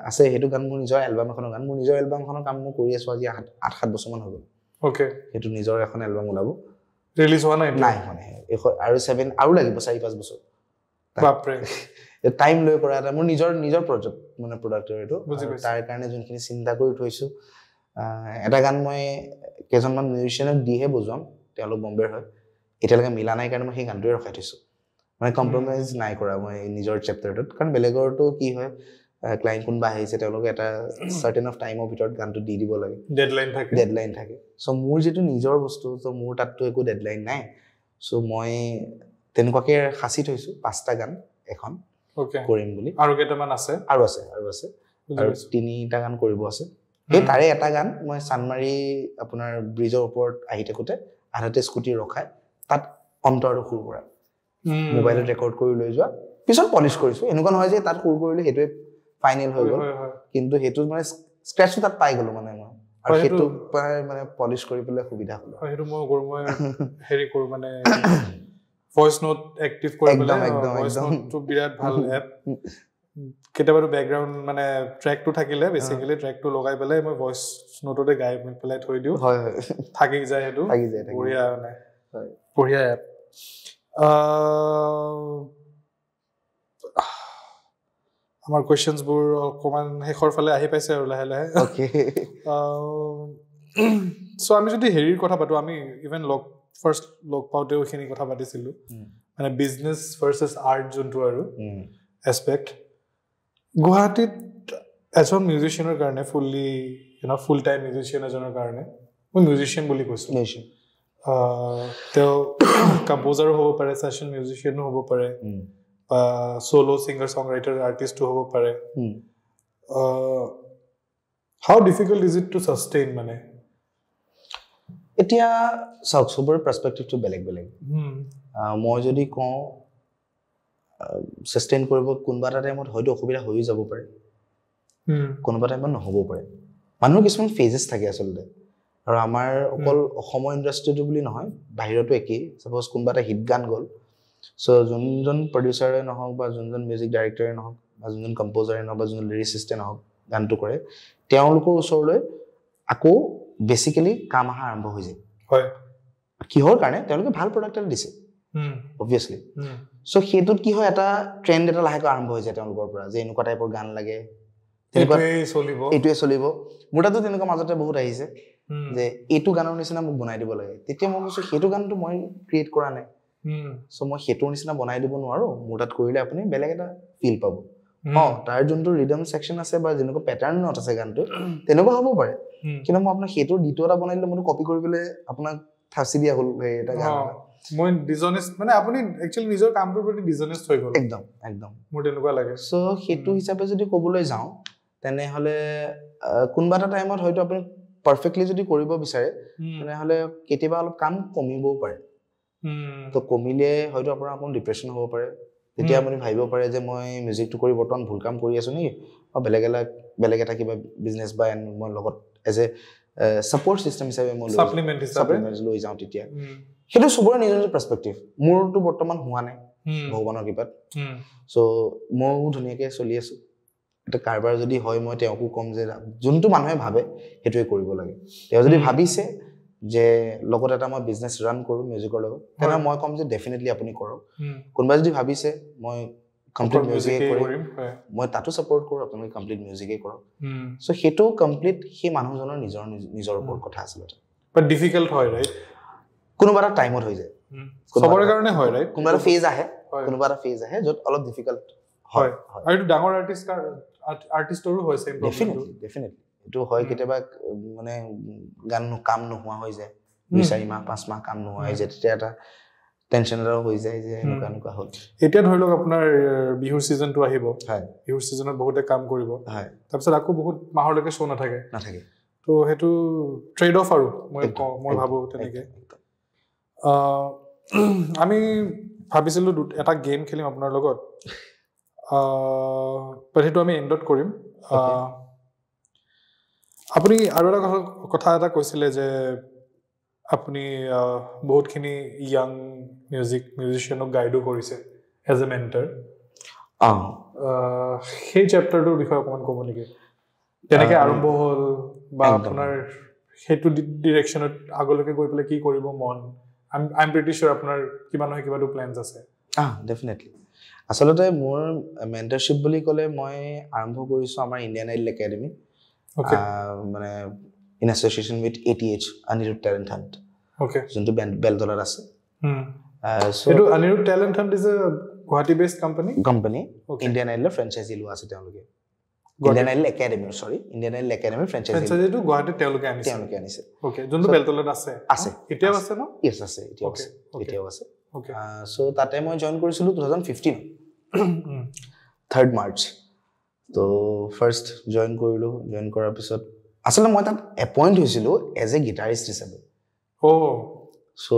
আছে সেইটো গান মোৰ নিজৰ এলবাম এখনৰ গান মোৰ নিজৰ এলবামখনৰ কাম মই কৰি আছোঁ আজি 8-7 বছৰমান হৈ গ'ল সেইটো নিজৰ এখন এলবাম ওলাব ৰিলিজ হোৱা নাই মানে আৰু 7 আৰু লাগিব 4-5 বছৰ বাপৰে টাইম লৈ কৰা এটা মোৰ নিজৰ প্ৰজেক্ট মানে প্ৰডাক্টৰ এইটো তাৰ কাৰণে যোনখিনি চিন্তা কৰি থৈছোঁ এটা গান মই কেইজনমান মিউজিচিয়ানক দিহে বজোৱাম তেওঁলোক বম্বেৰ হয় এতিয়ালৈকে মিলা নাই কাৰণে মই সেই গানটোৱে ৰখাই থৈছোঁ মানে কম্প্ৰমাইজ নাই কৰা মই নিজৰ চেপ্টাৰটোত কাৰণ বেলেগৰটো কি হয় ক্লায়েন্ট কোনবা আহিছে তেওঁলোকে এটা সাৰ্টেন অফ টাইমৰ ভিতৰত গানটো দি দিব লাগে ডেডলাইন থাকে সো মোৰ যেটো নিজৰ বস্তু তো মোৰ তাতটো একো ডেডলাইন নাই সো মই তেনেকুৱাকে খাসি থৈছো 5টা গান এখন কৰিম বুলি আৰু কেইটামান আছে আৰু 3টা গান কৰিব আছে এই তাৰে এটা গান মই সানমাৰি আপোনাৰ ব্ৰিজৰ ওপৰত আহি থাকোতে আধাতে স্কুটি ৰখাই তাত অন্তৰটো সুৰ কৰা মোবাইলত ৰেকৰ্ড কৰি লৈ যোৱা পিছত পলিশ কৰিছো এনেকুৱা নহয় যে তাত সুৰ কৰিলে হেতুৱে ফাইনেল হৈ গ'ল কিন্তু হেতু মানে স্ক্ৰ্যাচটো তাত পাই গলো মানে মই আৰু হেতু মানে পলিশ কৰি পেলাই সুবিধা হ'ল হেতু মই হেৰি কৰো মানে ভয়েস নোট এক্টিভ কৰি পেলাই ভয়েস নোটটো বিৰাট ভাল এপ কেতিয়াবা ব্যাকগ্ৰাউন্ড মানে ট্ৰেকটো থাকিলে বেসিক্যালি ট্ৰেকটো লগাই পেলাই মই ভয়েস নোটতে গাই পেলাই থৈ দিও হয় থাকি যায় হেতু বঢ়িয়া মানে বঢ়িয়া এপ আমাৰ কুৱেশ্যনছবোৰ অকণমান শেষৰ ফালে আহি পাইছে আৰু লাহে লাহে চ' আমি যদি হেৰিৰ কথা পাতোঁ আমি ইভেন ফাৰ্ষ্ট লগ পাওঁতেও এইখিনি কথা পাতিছিলোঁ মানে বিজনেছ ভাৰ্চেছ আৰ্ট যোনটো আৰু এছপেক্ট গুৱাহাটীত এজন মিউজিচিয়ানৰ কাৰণে ফুল টাইম মিউজিচিয়ান এজনৰ কাৰণে মই মিউজিচিয়ান বুলি কৈছোঁ তেওঁ কম্প'জাৰো হ'ব পাৰে ছেশ্যন মিউজিচিয়ানো হ'ব পাৰে বা চ'ল' ছিংগাৰ ছং ৰাইটাৰ আৰ্টিষ্টো হ'ব পাৰে how difficult is it to sustain মানে এতিয়া চাওক চবৰে পাৰ্চপেক্টিভটো বেলেগ বেলেগ মই যদি কওঁ ছাষ্টেইন কৰিব কোনোবা এটা টাইমত হয়তো অসুবিধা হৈও যাব পাৰে কোনোবা টাইমত নহ'বও পাৰে মানুহৰ কিছুমান ফেজেছ থাকে আচলতে আৰু আমাৰ অকল অসমৰ ইণ্ডাষ্ট্ৰিটো বুলি নহয় বাহিৰতো একেই ছাপ'জ কোনোবা এটা হিট গান গ'ল চ' যোনজন প্ৰডিউচাৰে নহওক বা যোনজন মিউজিক ডাইৰেক্টৰে নহওক বা যোনজন কম্প'জাৰে নহওক বা যোনজন লিৰিচিষ্টে নহওক গানটো কৰে তেওঁলোকৰ ওচৰলৈ আকৌ বেচিকেলি কাম অহা আৰম্ভ হৈ যায় হয় কিহৰ কাৰণে তেওঁলোকে ভাল প্ৰডাক্ট এটা দিছে অবভিয়াছলি চ' সেইটোত কি হয় এটা ট্ৰেণ্ড এটা লাহেকৈ আৰম্ভ হৈ যায় তেওঁলোকৰ পৰা যে এনেকুৱা টাইপৰ গান লাগে এইটোৱে চলিব মোৰ তাতো তেনেকুৱা মাজতে বহুত আহিছে যে এইটো গানৰ নিচিনা মোক বনাই দিব লাগে তেতিয়া মই কৈছোঁ সেইটো গানটো মই ক্ৰিয়েট কৰা নাই চ' মই সেইটোৰ নিচিনা বনাই দিব নোৱাৰোঁ মোৰ তাত কৰিলে আপুনি বেলেগ এটা ফিল পাব তাৰ যোনটো ৰিডম ছেকশ্যন আছে বা যেনেকুৱা পেটাৰ্ণত আছে গানটো তেনেকুৱা হ'ব পাৰে কিন্তু মই আপোনাক সেইটো দ্বিতীয় এটা বনাই দিলে মইতো কপি কৰি পেলাই আপোনাক ফাঁচি দিয়া হ'ল এটা গান মই ডিজনেষ্ট মানে আপুনি একচুৱেলি নিজৰ কামটোৰ প্ৰতি ডিজনেষ্ট হৈ গ'ল একদম একদম মোৰ তেনেকুৱা লাগে চ' সেইটো হিচাপে যদি ক'বলৈ যাওঁ তেনেহ'লে কোনোবা এটা টাইমত হয়তো আপুনি পাৰফেক্টলি যদি কৰিব বিচাৰে তেনেহ'লে কেতিয়াবা অলপ কাম কমিবও পাৰে তো কমিলে হয়তো আপোনাৰ অকণ ডিপ্ৰেশ্যন হ'ব পাৰে তেতিয়া আপুনি ভাবিব পাৰে যে মই মিউজিকটো কৰি বৰ্তমান ভুল কাম কৰি আছোঁ নেকি বেলেগ এটা কিবা বিজনেছ বা মই লগত এজ এ ছাপৰ্ট ছিষ্টেম হিচাপে মই ছাপ্লিমেণ্ট লৈ যাওঁ তেতিয়া সেইটো চবৰে নিজৰ নিজৰ পাৰ্চপেক্টিভ মোৰতো বৰ্তমান হোৱা নাই ভগৱানৰ কৃপাত চ' ময়ো ধুনীয়াকৈ চলি আছোঁ এটা কাৰবাৰ যদি হয় মই তেওঁকো ক'ম যে যোনটো মানুহে ভাবে সেইটোৱে কৰিব লাগে তেওঁ যদি ভাবিছে যে লগত এটা মই বিজনেছ ৰান কৰোঁ মিউজিকৰ লগত তেনেহ'লে মই ক'ম যে ডেফিনেটলি আপুনি কৰক কোনোবাই যদি ভাবিছে মই কমপ্লিট মিউজিকে কৰিম মই তাতো ছাপৰ্ট কৰোঁ আপুনি কমপ্লিট মিউজিকে কৰক চ' সেইটো কমপ্লিট সেই মানুহজনৰ নিজৰ ওপৰত কথা আচলতে বাট ডিফিকাল্ট হয় ৰাইট কোনোবা এটা টাইমত হৈ যায় চবৰে কাৰণে হয় ৰাইট কোনোবা এটা ফেজ আহে য'ত অলপ ডিফিকাল্ট হয় আৰু এইটো ডাঙৰ আৰ্টিষ্টৰো হয় ছেম ডেফিনেটলি এইটো হয় কেতিয়াবা মানে গান কাম নোহোৱা হৈ যায় 2-4 মাহ 5 মাহ কাম নোহোৱা হৈ যায় তেতিয়া এটা টেনশ্যন এটাও হৈ যায় যে এনেকুৱা হ'ল এতিয়া ধৰি লওক আপোনাৰ বিহুৰ ছিজনটো আহিব বিহুৰ ছিজনত বহুতে কাম কৰিব তাৰপিছত আকৌ বহুত মাহলৈকে শ্ব' নাথাকে তো সেইটো ট্ৰেড অফ আৰু মই ভাবোঁ তেনেকৈ আমি ভাবিছিলোঁ এটা গেম খেলিম আপোনাৰ লগত সেইটো আমি এণ্ডত কৰিম আপুনি আৰু এটা কথা এটা কৈছিলে যে আপুনি বহুতখিনি য়াং মিউজিচিয়ানক গাইডো কৰিছে এজ এ মেণ্টাৰ সেই চেপ্টাৰটোৰ বিষয়ে অকণমান ক'ব নেকি কেনেকৈ আৰম্ভ হ'ল বা আপোনাৰ সেইটো ডিৰেকশ্যনত আগলৈকে গৈ পেলাই কি কৰিব মন আই এম প্ৰিটি চিয়'ৰ আপোনাৰ কিবা নহয় কিবাটো প্লেনছ আছে ডেফিনেটলি আচলতে মোৰ মেণ্টাৰশ্বিপ বুলি ক'লে মই আৰম্ভ কৰিছোঁ আমাৰ ইণ্ডিয়ান আইডল একাডেমি মানে in association with ATH Aniruddha talent hunt যোনটো বেলতলাত আছে এইটো Aniruddha talent hunt is a Guwahati based company Indian আইডলৰ ফ্ৰেঞ্চাইজি লোৱা আছে তেওঁলোকে ইণ্ডিয়ান আইডল একাডেমিৰ ফ্ৰেঞ্চাইজিটো গুৱাহাটীত তেওঁলোকে আনিছে যোনটো বেলতলাত আছে এতিয়াও আছে ন ইয়েছ আছে এতিয়াও আছে চ' তাতে মই জইন কৰিছিলোঁ 2015 3rd March তো ফাৰ্ষ্ট জইন কৰাৰ পিছত আচলতে মই তাত এপইণ্ট হৈছিলোঁ এজ এ গিটাৰিষ্ট হিচাপে চ'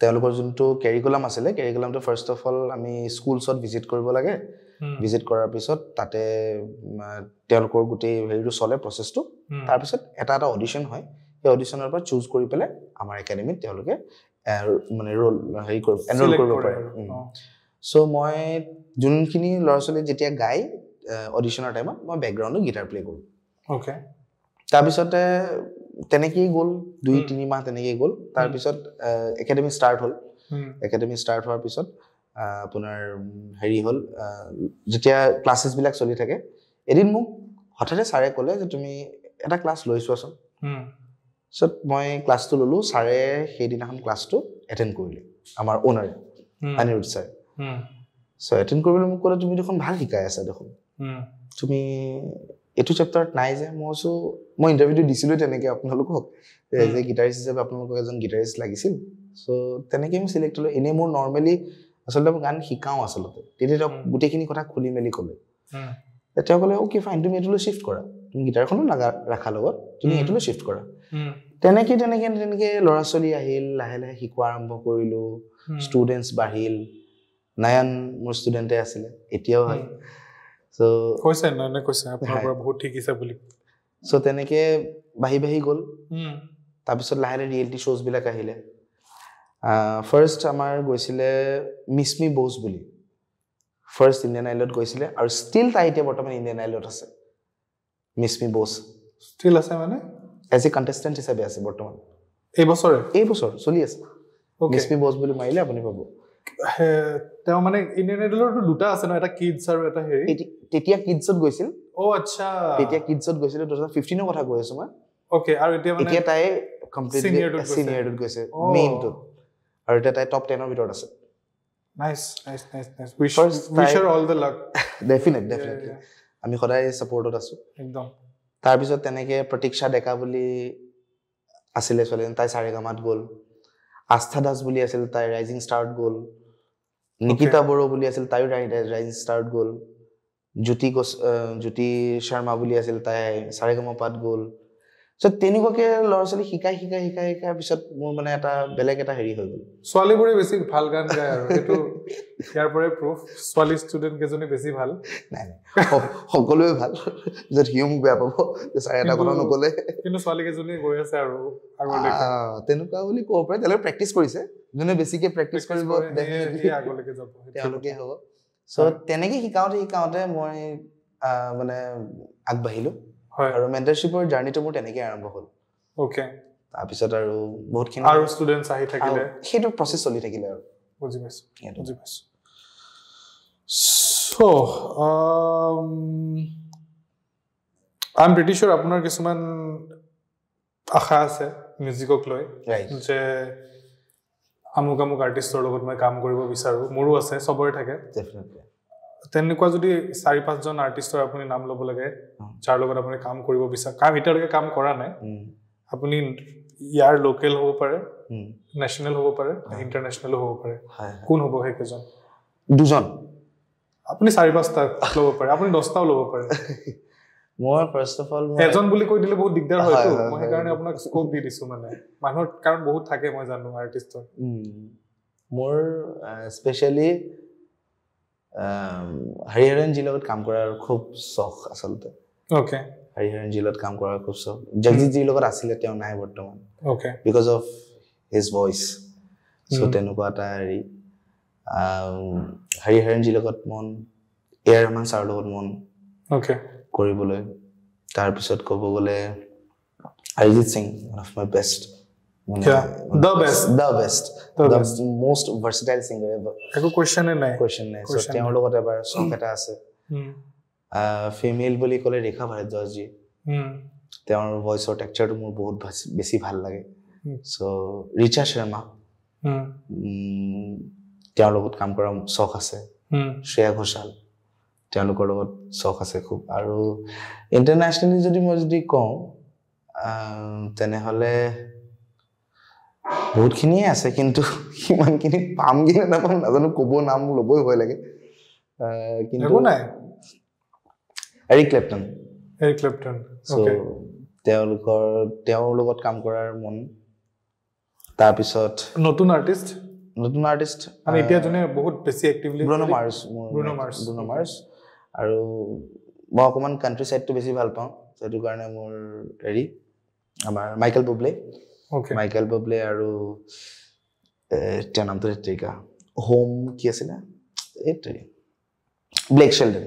তেওঁলোকৰ যোনটো কেৰিকুলাম আছিলে কেৰিকুলামটো ফাৰ্ষ্ট অফ অল আমি স্কুলছত ভিজিট কৰিব লাগে ভিজিট কৰাৰ পিছত তাতে তেওঁলোকৰ গোটেই হেৰিটো চলে প্ৰচেছটো তাৰপিছত এটা অডিশ্যন হয় সেই অডিশ্যনৰ পৰা চুজ কৰি পেলাই আমাৰ একাডেমিত তেওঁলোকে মানে এনৰোল কৰিব পাৰে চ' মই যোনখিনি ল'ৰা ছোৱালী যেতিয়া গাই অডিশ্যনৰ টাইমত মই বেকগ্ৰাউণ্ডত গিটাৰ প্লে কৰোঁ তাৰপিছতে তেনেকেই গ'ল 2-3 মাহ তেনেকেই গ'ল তাৰপিছত একাডেমি ষ্টাৰ্ট হ'ল একাডেমি ষ্টাৰ্ট হোৱাৰ পিছত আপোনাৰ হেৰি হ'ল যেতিয়া ক্লাছেছবিলাক চলি থাকে এদিন মোক হঠাতে ছাৰে ক'লে যে তুমি এটা ক্লাছ লৈ চোৱাচোন পিছত মই ক্লাছটো ল'লোঁ ছাৰে সেইদিনাখন ক্লাছটো এটেণ্ড কৰিলে আমাৰ অ'নাৰে অনিৰুদ্ধ ছাৰ চ' এটেণ্ড কৰিবলৈ মোক ক'লে তুমি দেখোন ভাল শিকাই আছা দেখোন তুমি এইটো চেপ্টাৰত নাই যে মই ইণ্টাৰভিউটো দিছিলোঁ তেনেকৈ আপোনালোকক যে গিটাৰিষ্ট হিচাপে আপোনালোকক এজন গিটাৰিষ্ট লাগিছিল চ' তেনেকৈ মই চিলেক্ট হ'লোঁ এনেই মোৰ নৰ্মেলি আচলতে মই গান শিকাওঁ আচলতে তেতিয়া তেওঁ গোটেইখিনি কথা খুলি মেলি ক'লে তেওঁ ক'লে অ'কে ফাইন তুমি এইটোলৈ শ্বিফ্ট কৰা তুমি গিটাৰখনো ৰাখা লগত তুমি এইটোলৈ শ্বিফ্ট কৰা তেনেকৈ ল'ৰা ছোৱালী আহিল লাহে লাহে শিকোৱা আৰম্ভ কৰিলোঁ ষ্টুডেণ্টছ বাঢ়িল নয়ন মোৰ ষ্টুডেণ্টে আছিলে এতিয়াও হয় চ' চ' তেনেকৈ বাঢ়ি বাঢ়ি গ'ল তাৰপিছত লাহে লাহে ৰিয়েলিটি শ্ব'জবিলাক আহিলে ফাৰ্ষ্ট আমাৰ গৈছিলে মিছ মি ব'ছ বুলি ফাৰ্ষ্ট ইণ্ডিয়ান আইডলত গৈছিলে আৰু ষ্টিল তাই এতিয়া বৰ্তমান ইণ্ডিয়ান আইডলত আছে মিছ মি ব'ছ ষ্টিল আছে মানে এজ এ কণ্টেষ্টেণ্ট হিচাপে আছে বৰ্তমান এই বছৰ চলি আছে মিছ মি ব'ছ বুলি মাৰিলে আপুনি পাব তেওঁ মানে ইণ্ডিয়ান আইডলৰটো দুটা আছে ন এটা কিডছ আৰু এটা হেৰি তেতিয়া কিডছত গৈছিল আচ্ছা তেতিয়া কিডছত গৈছিলে 2015 কথা কৈ আছো মই ওকে আৰু এতিয়া তাই কমপ্লিটলি সিনিয়ৰটোত গৈছে মেইনটোত আৰু এতিয়া তাই টপ 10 ৰ ভিতৰত আছে nice wish her all the luck definitely আমি সদায় সাপোৰ্টত আছো একদম তাৰ পিছত তেনেকে প্ৰতীক্ষা ডেকা বুলি আছিলে ছোৱালী তাই সাৰেগামাত গ'ল আস্থা দাস বুলি আছিল তাই ৰাইজিং ষ্টাৰত গ'ল নিকিতা বড়ো বুলি আছিল তাইও ৰাইজিং ষ্টাৰত গ'ল জ্যোতি শৰ্মা বুলি আছিল তাই সাৰেগামাত গ'ল চ' তেনেকুৱাকে ল'ৰা ছোৱালী শিকাই পিছত মোৰ মানে এটা বেলেগ এটা হেৰি হৈ গ'ল ছোৱালীবোৰে বেছি ভাল গান গায় আৰু এইটো ইয়াৰ পৰাই প্ৰুফ ছোৱালী ষ্টুডেণ্ট কেইজনী বেছি ভাল নাই সকলোৱে ভাল য'ত সিও মোক বেয়া পাব ছাৰে এটা কথা নক'লে কিন্তু ছোৱালী কেইজনী গৈ আছে আৰু আগলৈকে তেনেকুৱা বুলি ক'ব পাৰে তেওঁলোকে প্ৰেক্টিচ কৰিছে যোনে বেছিকে প্ৰেক্টিচ কৰিব আগলৈকে যাব তেওঁলোকে হ'ব চ' তেনেকে শিকাওঁতে মই মানে আগবাঢ়িলোঁ আৰু মেণ্টৰশ্বিপৰ জাৰ্নিটো মোৰ তেনেকে আৰম্ভ হ'ল ওকে তাৰপিছত আৰু বহুতখিনি আৰু ষ্টুডেণ্টছ আহি থাকিলে সেইটো প্ৰচেছ চলি থাকিলে আৰু বুজি পাইছোঁ চ' আই এম প্ৰিটি চিয়'ৰ আপোনাৰ কিছুমান আশা আছে মিউজিকক লৈ যে আমুক আৰ্টিষ্টৰ লগত মই কাম কৰিব বিচাৰোঁ মোৰো আছে চবৰে থাকে তেনেকুৱা যদি 4-5জন আৰ্টিষ্টৰ আপুনি নাম ল'ব লাগে যাৰ লগত আপুনি কাম কৰিব বিচাৰে কাম এতিয়ালৈকে কাম কৰা নাই আপুনি ইয়াৰ লোকেল হ'ব পাৰে নেশ্যনেল হ'ব পাৰে ইণ্টাৰনেশ্যনেলো হ'ব পাৰে কোন হ'ব সেইকেইজন দুজন আপুনি 4-5টা ল'ব পাৰে আপুনি 10টাও ল'ব পাৰে মই ফাৰ্ষ্ট অফ অল এজন বুলি কৈ দিলে বহুত দিগদাৰ হয়তো মই সেইকাৰণে আপোনাক স্কোপ দি দিছোঁ মানে মানুহৰ কাৰণ বহুত থাকে মই জানো আৰ্টিষ্টৰ মোৰ স্পেচিয়েলি হৰিহৰন জিৰ লগত কাম কৰাৰ খুব চখ আচলতে ওকে হৰিহৰন জিৰ লগত কাম কৰাৰ খুব চখ জগজিৎ জিৰ লগত আছিলে তেওঁ নাই বৰ্তমান okay because of his voice so' তেনেকুৱা এটা হেৰি হৰিহৰন জিৰ লগত মন এ আৰ ৰহমান ছাৰৰ লগত মন ওকে কৰিবলৈ তাৰপিছত ক'ব গ'লে Arijit Singh one of my best the best most versatile singer ever একো question নাই so তেওঁৰ লগত এবাৰ চখ এটা আছে ফিমেল বুলি ক'লে ৰেখা ভাৰদ্বাজ জি তেওঁৰ ভইচৰ টেক্সচাৰটো মোৰ বহুত বেছি ভাল লাগে চ' ৰিচা শৰ্মা তেওঁৰ লগত কাম কৰা চখ আছে শ্ৰেয়া ঘোষাল তেওঁলোকৰ লগত চখ আছে খুব আৰু ইণ্টাৰনেশ্যনেলি যদি মই কওঁ তেনেহ'লে বহুতখিনিয়ে আছে কিন্তু সিমানখিনি পাম কি নাপাম নাজানো ক'ব নাম ল'বই ভয় লাগে কিন্তু এৰিক ক্লেপটন তেওঁৰ লগত কাম কৰাৰ মন তাৰপিছত নতুন আৰ্টিষ্ট মানে এতিয়া যোনে বহুত বেছি এক্টিভলি ব্ৰুনো মাৰ্ছ আৰু মই অকণমান কাণ্ট্ৰি ছাইডটো বেছি ভাল পাওঁ সেইটো কাৰণে মোৰ হেৰি আমাৰ মাইকেল বুব্লে আৰু তেওঁৰ নামটো তেৰিকা হোম কি আছিলে ব্লেক শ্বেলডন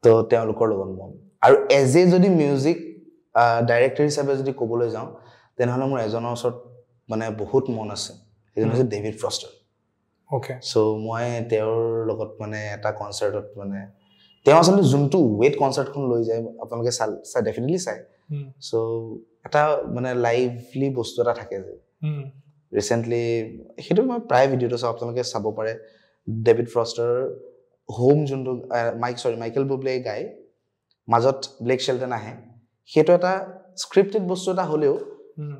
তো তেওঁলোকৰ লগত মন আৰু এজ এ যদি মিউজিক ডাইৰেক্টৰ হিচাপে যদি ক'বলৈ যাওঁ তেনেহ'লে মোৰ এজনৰ ওচৰত মানে বহুত মন আছে সেইজন হৈছে ডেভিড ফ্ৰষ্টাৰ ওকে সো মই তেওঁৰ লগত মানে এটা কনসাৰ্টত মানে তেওঁ আচলতে যোনটো ৱেট কনসাৰ্টখন লৈ যায় আপোনালোকে চাই ডেফিনেটলি চাই সো এটা মানে লাইভলি বস্তু এটা থাকে যে ৰিসেন্টলি সেইটো মই প্ৰায় ভিডিঅ'টো চাওঁ আপোনালোকে চাব পাৰে ডেভিড ফ্ৰষ্টাৰ হোম যোনটো মাইকেল বুবলে গায় মাজত ব্লেক শেলটন আহে সেইটো এটা স্ক্ৰিপ্টেড বস্তু এটা হ'লেও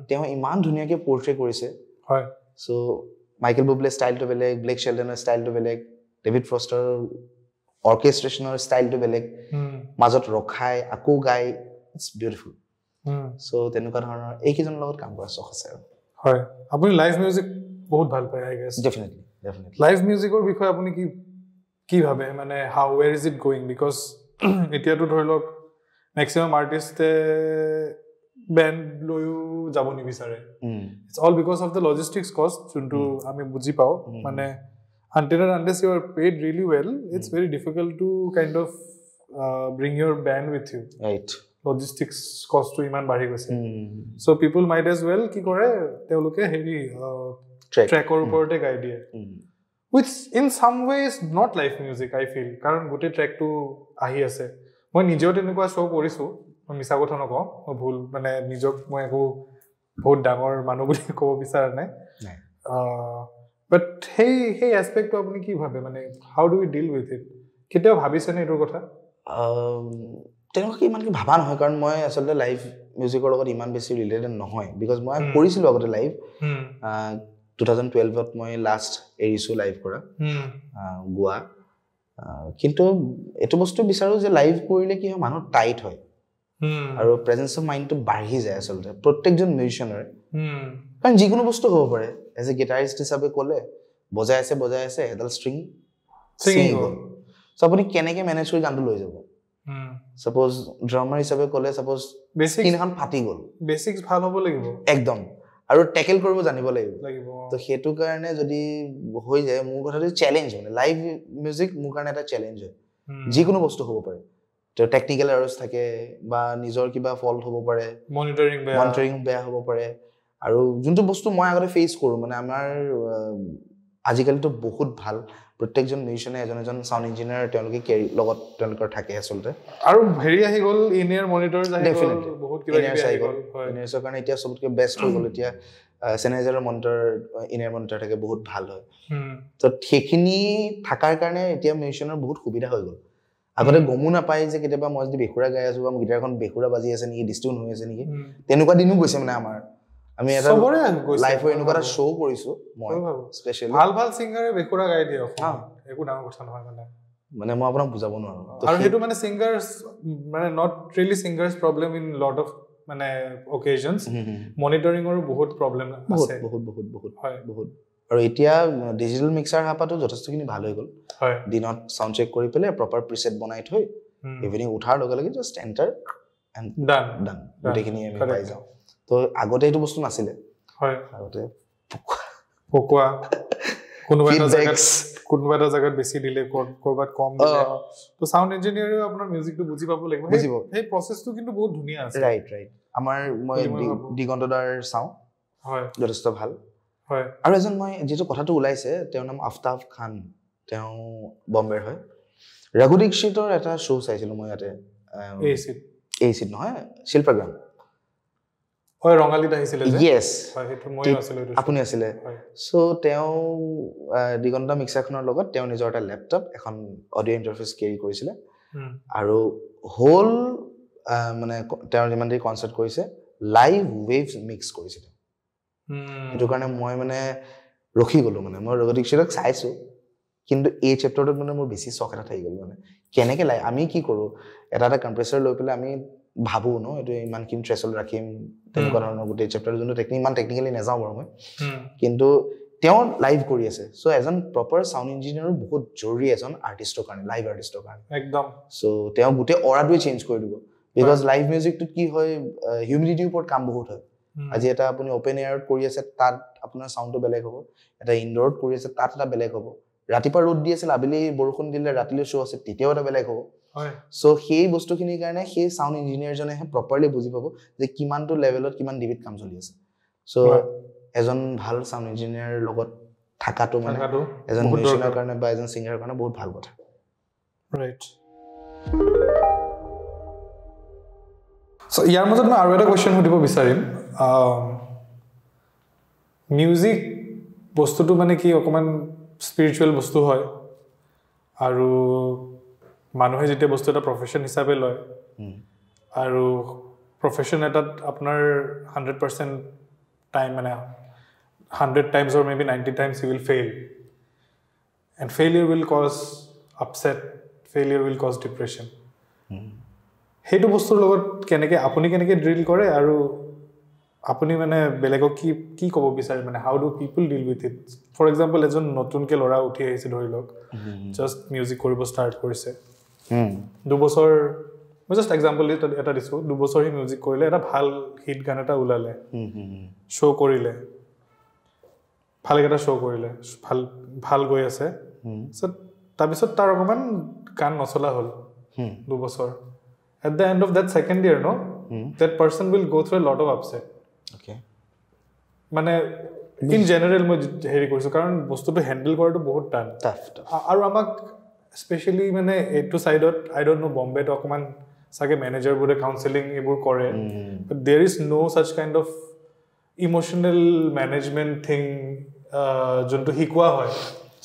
তেওঁ ইমান ধুনীয়াকৈ পোৰ্ট্ৰে কৰিছে হয় সো মাইকেল বুবলে ষ্টাইলটো বেলেগ ব্লেক শেলটনৰ ষ্টাইলটো বেলেগ ডেভিড ফ্ৰষ্টাৰ অৰ্কেষ্ট্ৰেশ্যনৰ ষ্টাইলটো বেলেগ মাজত ৰখাই আকৌ গাই ইটছ বিউটিফুল সো তেনেকুৱা ধৰণৰ এইকেইজনৰ লগত কাম কৰা চখ আছে আৰু হয় আপুনি লাইভ মিউজিক বহুত ভাল পায় আই গেছ ডেফিনেটলি লাইভ মিউজিকৰ বিষয়ে আপুনি কি ভাবে মানে how where is it going because এতিয়াতো ধৰি লওক মেক্সিমাম আৰ্টিষ্টে বেণ্ড লৈও যাব নিবিচাৰে it's all because of the logistics cost যোনটো আমি বুজি পাওঁ মানে unless you are paid really well it's very difficult to kind of bring your band with you right logistics cost to iman bari goise so people might as well ki kore teoloke heri track or uporte gai die which in some ways not live music I feel karon gote track to ahi ase moi nijo tenekwa show korisu moi misa kotha nako moi bhul mane nijok moi eko bahut dangor manu boli ko bisara nai but hey aspect to apuni ki bhabe mane how do we deal with it ketao bhabise ne etor kotha তেনেকুৱা কি ইমান কি ভাবা নহয় কাৰণ মই আচলতে live মিউজিকৰ লগত ইমান বেছি ৰিলেটেড নহয় বিকজ মই কৰিছিলোঁ আগতে লাইভ 2012ত মই লাষ্ট এৰিছোঁ লাইভ কৰা গোৱা কিন্তু এইটো বস্তু বিচাৰোঁ যে লাইভ কৰিলে কি হয় মানুহ টাইট হয় আৰু প্ৰেজেন্স অফ মাইণ্ডটো বাঢ়ি যায় আচলতে প্ৰত্যেকজন মিউজিচিয়ানৰে কাৰণ যিকোনো বস্তু হ'ব পাৰে এজ এ গিটাৰিষ্ট হিচাপে ক'লে বজাই আছে এডাল ষ্ট্ৰিং ছিঙি গ'ল চ' আপুনি কেনেকৈ মেনেজ কৰি গানটো লৈ যাব সাপোজ ড্ৰামাৰ হিচাপে ক'লে সাপোজ বেছিকখন ফাটি গ'ল বেছিক্স ভাল হ'ব লাগিব একদম আৰু টেকেল কৰিব জানিব লাগিব তো সেইটো কাৰণে যদি হৈ যায় মোৰ কথাটো চেলেঞ্জ মানে লাইভ মিউজিক মোৰ কাৰণে এটা চেলেঞ্জ হয় যিকোনো বস্তু হ'ব পাৰে তো টেকনিক্যাল এৰৰ্ছ থাকে বা নিজৰ কিবা ফল্ট হ'ব পাৰে মনিটৰিং বেয়া হ'ব পাৰে আৰু যোনটো বস্তু মই আগতে ফেচ কৰোঁ মানে আমাৰ আজিকালিতো বহুত ভাল প্ৰত্যেকজন মিউজিচিয়ানে এজন সাউণ্ড ইঞ্জিনিয়াৰ তেওঁলোকে কেৰি লগত তেওঁলোকৰ থাকে আচলতে আৰু হেৰি আহি গ'ল ইনিয়াৰ মনিটৰছ আহি গ'ল বহুত কিবা কিবি আহি গ'ল ইনিয়াৰৰ কাৰণে এতিয়া সবতকৈ বেষ্ট হৈ গ'ল এতিয়া সেনাইজাৰৰ মনিটৰ ইনিয়াৰ মনিটৰ থাকে বহুত ভাল হয় তো সেইখিনি থাকাৰ কাৰণে এতিয়া মিউজিচিয়ানৰ বহুত সুবিধা হৈ গ'ল আগতে গমো নাপায় যে কেতিয়াবা মই যদি বেখুৰা গাই আছোঁ বা গিটাৰখন বেখুৰা বাজি আছে নেকি ডিষ্টিউন হৈ আছে নেকি তেনেকুৱা দিনো গৈছে মানে আমাৰ আমি এটা লাইফৰ এনেকুৱা এটা শ্ব' কৰিছোঁ মই স্পেচিয়েলি ভাল ছিংগাৰে বেখুৰা গাই দিয়ে একো ডাঙৰ কথা নহয় মানে মই আপোনাক বুজাব নোৱাৰো আৰু সেইটো মানে ছিংগাৰ্ছ মানে not really singers problem in lot of মানে অকেজনছ মনিটৰিঙৰো বহুত প্ৰব্লেম আছে বহুত আৰু এতিয়া ডিজিটেল মিক্সাৰ হাপাটো যথেষ্টখিনি ভাল হৈ গ'ল দিনত সাউণ্ড চেক কৰি পেলাই প্ৰপাৰ প্ৰিছেট বনাই থৈ ইভিনিং উঠাৰ লগে লগে জাষ্ট এণ্টাৰ এণ্ড ডান গোটেইখিনি আমি পাই যাওঁ তো আগতে এইটো বস্তু নাছিলে আগতে পকোৱা কোনোবা এটা জায়গাত বেছি দিলে কৰবাত কম দিলে তো সাউণ্ড ইঞ্জিনিয়াৰেও আপোনাৰ মিউজিকটো বুজি পাব লাগিব সেই প্ৰচেছটো কিন্তু বহুত ধুনীয়া আছে ৰাইট আমাৰ মই দিগন্তদাৰ চাওঁ যথেষ্ট ভাল আৰু এজন মই যিটো কথাটো ওলাইছে তেওঁৰ নাম আফতাব খান তেওঁ বম্বেৰ হয় ৰঘু দীক্ষিতৰ এটা শ্ব' চাইছিলোঁ মই ইয়াতে এই চিট নহয় শিল্পগ্ৰাম হয় ৰঙালীত আহিছিলে যে ইয়েছ হয় সেইটো মইও আছিলো আপুনি আছিলে সো তেওঁ দিগন্ত মিক্সাৰখনৰ লগত তেওঁ নিজৰ এটা লেপটপ এখন অডিঅ' ইণ্টাৰফেচ কেৰি কৰিছিলে আৰু হোল মানে তেওঁ যিমান দেৰি কনচাৰ্ট কৰিছে লাইভ ৱেভছ মিক্স কৰিছিলে সেইটো কাৰণে মই মানে ৰখি গ'লো মানে মই ৰঘু দীক্ষিতক চাইছোঁ কিন্তু এই চেপ্টাৰটোত মানে মোৰ বেছি চখ এটা থাকি গ'ল মানে কেনেকৈ আমি কি কৰোঁ এটা কম্প্ৰেছাৰ লৈ পেলাই আমি ভাবোঁ ন এইটো ইমানখিনি থ্ৰেছহোল্ড ৰাখিম তেনেকুৱা ধৰণৰ গোটেই চেপ্টাৰ যোনটো ইমান টেকনিকেলি নাযাওঁ বাৰু মই কিন্তু তেওঁ লাইভ কৰি আছে চ' এজন প্ৰপাৰ চাউণ্ড ইঞ্জিনিয়াৰো বহুত জৰুৰী এজন আৰ্টিষ্টৰ কাৰণে লাইভ আৰ্টিষ্টৰ কাৰণে একদম চ' তেওঁ গোটেই অৰাটোৱে চেঞ্জ কৰি দিব বিকজ লাইভ মিউজিকটোত কি হয় হিউমিডিটিৰ ওপৰত কাম বহুত হয় আজি এটা আপুনি অপেন এয়াৰত কৰি আছে তাত আপোনাৰ চাউণ্ডটো বেলেগ হ'ব এটা ইনডোৰত কৰি আছে তাত এটা বেলেগ হ'ব ৰাতিপুৱা ৰ'দ দি আছিল আবেলি বৰষুণ দিলে ৰাতিলৈ শ্ব' আছে তেতিয়াও এটা বেলেগ হ'ব চ' সেই বস্তুখিনিৰ কাৰণে সেই চাউণ্ড ইঞ্জিনিয়াৰজনেহে প্ৰপাৰলি বুজি পাব যে কিমানটো লেভেলত কিমান ডিবিত কাম চলি আছে চ' এজন ভাল সাউন্ড ইঞ্জিনিয়াৰ লগত থাকাটো মানে এজন মিউজিচিয়ানৰ কাৰণে বা এজন সিঙ্গাৰৰ কাৰণে বহুত ভাল কথা ৰাইট সো ইয়াৰ মাজত মই আৰু এটা কোৱেশ্চন সুধিব বিচাৰিম মিউজিক বস্তুটো মানে কি অকমান স্পিৰিচুৱেল বস্তু হয় আৰু মানুহে যেতিয়া বস্তু এটা প্ৰফেশ্যন হিচাপে লয় আৰু প্ৰফেশ্যন এটাত আপোনাৰ 100% টাইম মানে 100 times or maybe 90 times you will fail and failure will cause upset failure will cause depression হেতু বস্তুৰ লগত কেনেকে আপুনি কেনেকে ড্ৰিল কৰে আৰু আপুনি মানে বেলেগক কি কি ক'ব বিচাৰে মানে how do people deal with it for example এজন নতুনকে লৰা উঠি আহিছে ধৰি লওক জাস্ট মিউজিক কৰিব ষ্টাৰ্ট কৰিছে 2 বছৰ মই জাস্ট এক্সাম্পল এটা দিছো 2 বছৰ হি মিউজিক কৰিলে এটা ভাল হিট গান এটা ওলালে শ্ব' কৰিলে ভাল এটা শ্ব' কৰিলে ভাল ভাল গৈ আছে সো তাৰপিছত তাৰ অকমান গান নচলা হ'ল 2 বছৰ at the end of that second year no that person will go through a lot of upset okay মানে in general মই হেৰি কৰিছো কাৰণ বস্তুটো হ্যান্ডল কৰাটো বহুত টান আৰু আমাক স্পেশালি মানে এটো সাইডত আই ডোন্ট নো বম্বে তো অকমান সাগে ম্যানেজাৰ বুৰে কাউন্সেলিং এবোৰ কৰে but there is no such kind of emotional management thing যোনটো শিকোৱা হয়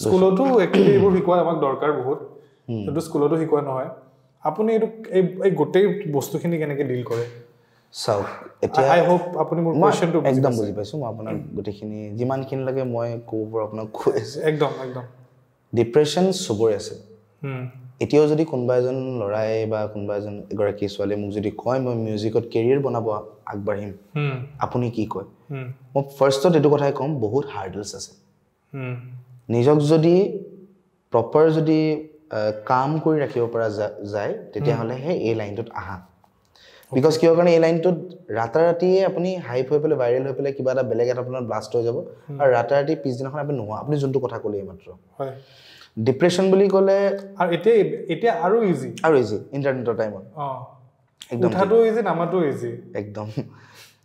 স্কুলতো একচুয়ালি এবোৰ শিকোৱা আমাক দৰকাৰ বহুত কিন্তু স্কুলতো শিকোৱা নহয় আপুনি এই গোটেই বস্তুখিনি কেনেকে ডিল কৰে সো এতিয়া আই হোপ আপুনি মোৰ কোৱেশ্চনটো একদম বুজি পাইছো মই আপোনাৰ গোটেইখিনি যিমানখিনি লাগে মই কোৰ আপোনাক কৈছো একদম ডিপ্ৰেছন সবৰে আছে এতিয়াও যদি কোনবা এজন লৰাই বা কোনবা এজন এগৰাকী ছোৱালী মোক যদি কয় মই মিউজিকত কেৰিয়াৰ বনাব আগবাঢ়িম আপুনি কি কয় মই ফাৰ্ষ্টত এটো কথাই কম বহুত হাৰ্ডলছ আছে নিজক যদি প্ৰপাৰ যদি কাম কৰি ৰাখিব পৰা যায় তেতিয়া হলে হে এই লাইনটোত আহা বিকজ কিয় কাৰণে এই লাইনটোত ৰাতাৰাতিয়ে আপুনি হাইপ হৈ পেলে ভাইৰেল হৈ পেলে কিবা এটা বেলেগ এটা আপোনাৰ ব্লাষ্ট হৈ যাব আৰু ৰাতাৰাতি পিছদিনাখন আপুনি নোহোৱা আপুনি যোনটো কথা ক'লে মাত্ৰ হয় ডিপ্ৰেছন বুলি ক'লে আৰু এতিয়া আৰু ইজি ইন্টাৰনেটৰ টাইমত একদম উঠাটো ইজি নামাটো ইজি একদম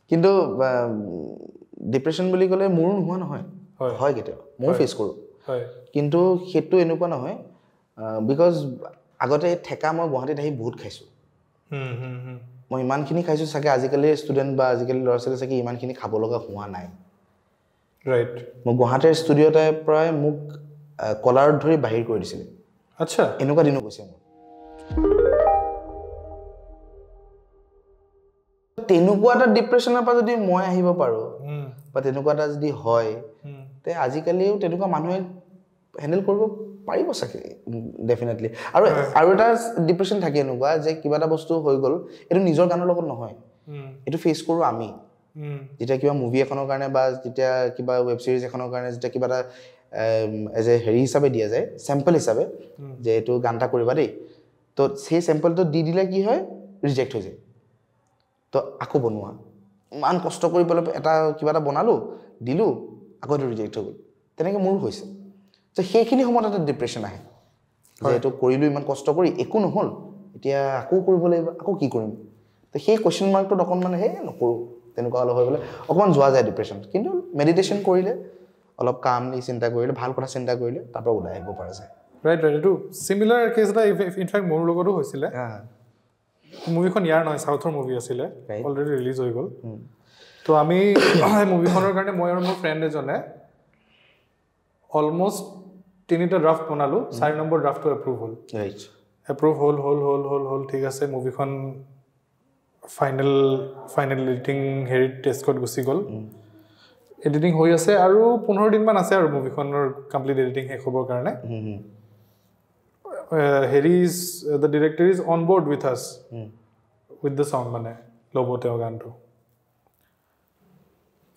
কিন্তু ডিপ্ৰেছন বুলি ক'লে মোৰ নোহোৱা নহয় হয় কেতিয়া মই ফেচ কৰো হয় কিন্তু হেতু এনেকুৱা নহয় বিকজ আগতে ঠেকা মই গুৱাহাটীত আহি বহুত খাইছো মই ইমানখিনি খাইছো সাকে আজিকালি ষ্টুডেন্ট বা আজিকালি ল'ৰা ছোৱালী সাকে ইমানখিনি খাব লগা হোৱা নাই ৰাইট মই গুৱাহাটীৰ ষ্টুডিঅ'তে প্ৰায় মোক কলাৰত ধৰি বাহিৰ কৰি দিছিল আচ্ছা এনেকুৱা দিনো কৈছে মোৰ তেনেকুৱা এটা ডিপ্ৰেছনৰ পৰা যদি মই আহিব পাৰো বা তেনেকুৱা এটা যদি হয় তে আজিকালিও তেনেকুৱা মানুহে হ্যান্ডেল কৰিব পাৰিব সাকে ডেফিনেটলি আৰু এটা ডিপ্ৰেছন থাকে এনেকুৱা যে কিবা এটা বস্তু হৈ গল এটো নিজৰ গানৰ লগত নহয় এটো ফেস কৰো আমি যেতিয়া কিবা মুভি এখনৰ কাৰণে বা যেতিয়া কিবা ওয়েব সিৰিজ এখনৰ কাৰণে যেতিয়া কিবা এটা এজ এ হেৰি হিচাপে দিয়া যায় স্যাম্পল হিচাপে যে এটো গানটা কৰিবা দেই তো সেই স্যাম্পলটো দি দিলে কি হয় ৰিজেক্ট হৈ যায় তো আকো বনোৱা মান কষ্ট কৰি পেলাই এটা কিবা এটা বনালো দিলু আকো ৰিজেক্ট হৈ গল তেনেকে মোৰ হৈছে তো সেইখিনি সময়ত এটা ডিপ্ৰেছন আহে যে এটো কৰিলো ইমান কষ্ট কৰি একো নহল এতিয়া আকো কৰিব লাগিব আকো কি কৰিম তো সেই কোৱেশ্চন মাৰ্কটো অকন মানে হে নকৰো তেনেকুৱা হল হৈ গলে অকমান যোৱা যায় ডিপ্ৰেছন কিন্তু মেডিটেশন কৰিলে অলপ কামলি চিন্তা কৰিলে ভাল কথা চিন্তা কৰিলে তাৰ পৰা ওলাই আহিব পৰা যায় ৰাইট এটো সিমিলাৰ কেছ এটা ইনফ্যাক্ট মোৰ লগতো হৈছিলে মুভিখন ইয়াৰ নহয় সাউথৰ মুভি আছিলে অলৰেডি ৰিলিজ হৈ গল তো আমি মুভিখনৰ কাৰণে মই আৰু মোৰ ফ্ৰেণ্ড এজনে অলমোস্ট 3টা ড্ৰাফট বনালো 4 নম্বৰ ড্ৰাফটটো এপ্ৰুভ হ'ল ৰাইট এপ্ৰুভ হ'ল ঠিক আছে মুভিখন ফাইনেল এডিটিং হেৰি টেষ্টত গুছি গল এডিটিং হৈ আছে আৰু 15 দিন মান আছে আৰু মুভিখনৰ কমপ্লিট এডিটিং শেষ হ'বৰ কাৰণে the director is on board with us with the song মানে লবতে গানটো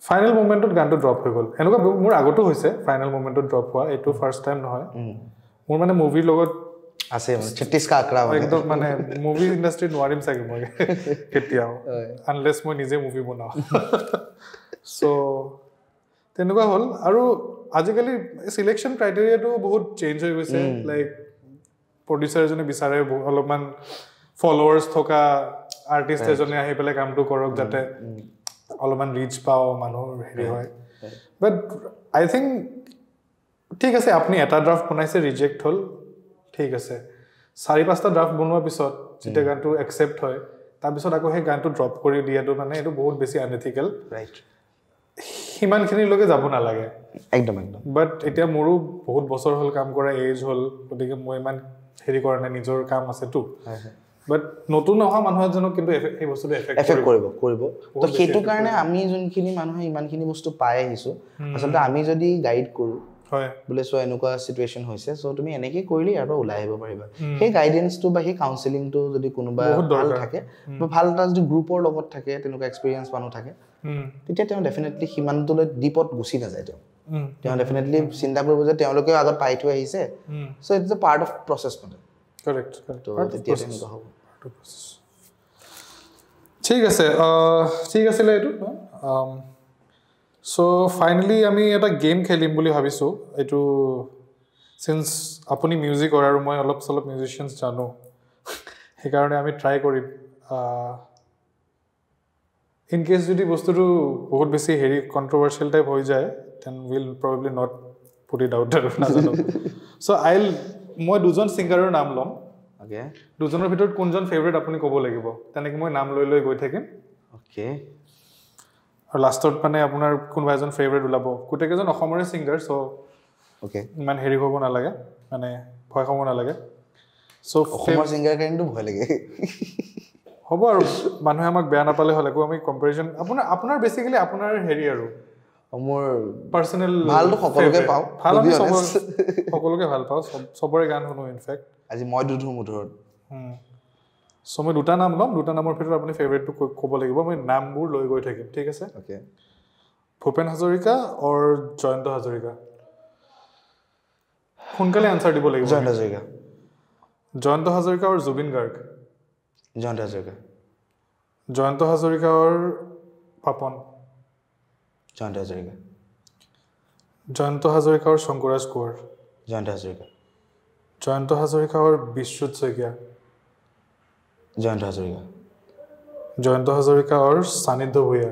ফাইনাল মোমেন্টত গানটো ড্ৰপ হৈ গল এনেকুৱা মোৰ আগতো হৈছে ফাইনাল মোমেন্টত ড্ৰপ হোৱা এটো ফাৰ্স্ট টাইম নহয় মোৰ মানে মুভিৰ লগত আছে 36 কা আঁকৰা একদম মানে মুভি ইন্ডাস্ট্ৰি নোৱাৰিম চাগে মই কেতিয়াও আনলেছ মই নিজে মুভি বনাও সো তেনেকুৱা হল আৰু আজিকালি সিলেকশন ক্ৰাইটেৰিয়াটো বহুত চেঞ্জ হৈ গৈছে লাইক প্ৰডিউসাৰ এজনে বিচাৰে অলপমান ফলোৱাৰ্স থকা আৰ্টিষ্ট এজনে আহি পেলাই কামটো কৰক যাতে অলপমান ৰিচ পাও মানুহৰ হেৰি হয় বাট আই থিংক ঠিক আছে আপুনি এটা ড্ৰাফ্ট বনাইছে ৰিজেক্ট হ'ল ঠিক আছে 4-5টা ড্ৰাফ্ট বনোৱাৰ পিছত যেতিয়া গানটো একচেপ্ট হয় তাৰপিছত আকৌ সেই গানটো ড্ৰপ কৰি দিয়াটো মানে এইটো বহুত বেছি আনএথিকেল ৰাইট সিমানখিনিলৈকে যাব নালাগে একদম বাট এতিয়া মোৰো বহুত বছৰ হ'ল কাম কৰা এজ হ'ল গতিকে মই ইমান হেৰি কৰা নাই নিজৰ কাম আছেতো বাট নতুন অহা মানুহ এজনক কিন্তু এই বস্তুটো এফেক্ট কৰিব তো সেইটো কাৰণে আমি যোনখিনি মানুহে ইমানখিনি বস্তু পাই আহিছোঁ আচলতে আমি যদি গাইড কৰোঁ হয় বোলে চ' এনেকুৱা চিটুৱেশ্যন হৈছে চ' তুমি এনেকৈ কৰিলে ইয়াৰ পৰা ওলাই আহিব পাৰিবা সেই গাইডেন্সটো বা সেই কাউন্সেলিংটো যদি কোনোবা ভাল থাকে বা ভাল এটা যদি গ্ৰুপৰ লগত থাকে তেনেকুৱা এক্সপিৰিয়েঞ্চ মানুহ থাকে তেতিয়া তেওঁ ডেফিনেটলি সিমানটোলৈ ডিপত গুচি নাযায় তেওঁ ডেফিনেটলি চিন্তা কৰিব যে তেওঁলোকেও আগত পাই থৈ আহিছে so' it's a part of process মানে কাৰেক্ট তেতিয়া তেনেকুৱা হ'ব ঠিক আছে ঠিক আছিলে এইটো চ' ফাইনেলি আমি এটা গেম খেলিম বুলি ভাবিছোঁ এইটো চিন্স আপুনি মিউজিকৰ আৰু মই অলপ চলপ মিউজিচিয়ানছ জানো সেইকাৰণে আমি ট্ৰাই কৰিম ইন কেছ যদি বস্তুটো বহুত বেছি হেৰি কণ্ট্ৰভাৰ্চিয়েল টাইপ হৈ যায় then will probably not put it out আৰু নাজানো চ' মই দুজন ছিংগাৰৰ নাম ল'ম দুজনৰ ভিতৰত কোনজন ফেভৰেট আপুনি ক'ব লাগিব তেনেকৈ মই নাম লৈ লৈ গৈ থাকিম আৰু লাষ্টত মানে আপোনাৰ কোনোবা এজন ফেভৰেট ওলাব গোটেইকেইজন অসমৰে ছিংগাৰ চ' ইমান হেৰি হ'ব নালাগে মানে ভয় খাব নালাগে চ' অসমৰ ছিংগাৰ কাৰণেতো ভয় লাগে হ'ব আৰু মানুহে আমাক বেয়া নাপালে হ'ল একো আমি কম্পেৰিজন আপোনাৰ বেচিকেলি আপোনাৰ হেৰি আৰু মোৰ পাৰ্চনেল ভালটো সকলোকে পাওঁ ভাল আমি সকলোকে ভাল পাওঁ চবৰে গান শুনো ইনফেক্ট আজি মই দুধু মুধুৰত চ' মই দুটা নাম ল'ম দুটা নামৰ ভিতৰত আপুনি ফেভৰেটটো ক'ব লাগিব মই নামবোৰ লৈ গৈ থাকিম ঠিক আছে ভূপেন হাজৰিকা অৰ জয়ন্ত হাজৰিকা সোনকালে আনচাৰ দিব লাগিব জয়ন্ত হাজৰিকা অৰ জুবিন গাৰ্গ জয়ন্ত হাজৰিকা অৰ পাপন জয়ন্ত হাজৰিকা অৰ শংকুৰাজ কোঁৱৰ জয়ন্ত হাজৰিকা অৰ বিশ্বজিৎ শইকীয়া জয়ন্ত হাজৰিকা অৰ সানিধ্য Bhuyan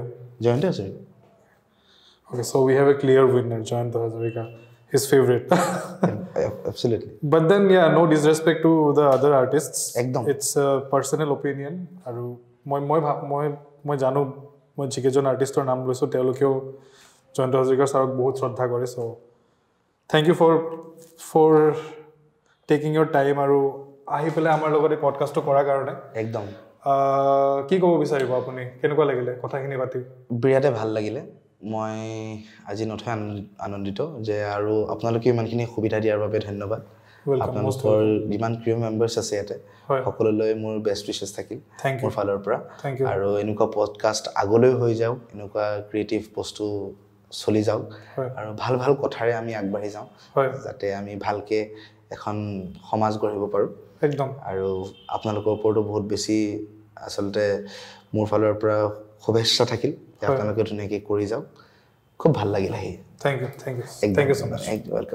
Okay, so we have a clear winner, Jayanta Hazarika, his favorite. Absolutely. But then, yeah, no disrespect to the other artists. Ekdom. It's a personal opinion. আৰু মই জানো মই যিকেইজন আৰ্টিষ্টৰ নাম লৈছোঁ তেওঁলোকেও জয়ন্ত হাজৰিকা ছাৰক বহুত শ্ৰদ্ধা কৰে so' thank you for taking your time আৰু আহি পেলাই আমাৰ লগত এই পডকাষ্টটো কৰাৰ কাৰণে একদম কি ক'ব বিচাৰিব আপুনি কেনেকুৱা লাগিলে কথাখিনি পাতি বিৰাটে ভাল লাগিলে মই আজি নথৈ আনন্দিত যে আৰু আপোনালোকে ইমানখিনি সুবিধা দিয়াৰ বাবে ধন্যবাদ আপোনালোকৰ যিমান ক্ৰিউ মেম্বাৰ্ছ আছে ইয়াতে সকলোলৈ মোৰ বেষ্ট উইচেছ থাকিল মোৰ ফালৰ পৰা আৰু এনেকুৱা পডকাষ্ট আগলৈ হৈ যাওক এনেকুৱা ক্ৰিয়েটিভ বস্তু চলি যাওক আৰু ভাল ভাল কথাৰে আমি আগবাঢ়ি যাওঁ যাতে আমি ভালকৈ এখন সমাজ গঢ়িব পাৰোঁ একদম আৰু আপোনালোকৰ ওপৰতো বহুত বেছি আচলতে মোৰ ফালৰ পৰা শুভেচ্ছা থাকিল যে আপোনালোকে ধুনীয়াকৈ কৰি যাওক খুব ভাল লাগিল আহি থেংক ইউ সো মাচ ৱেলকাম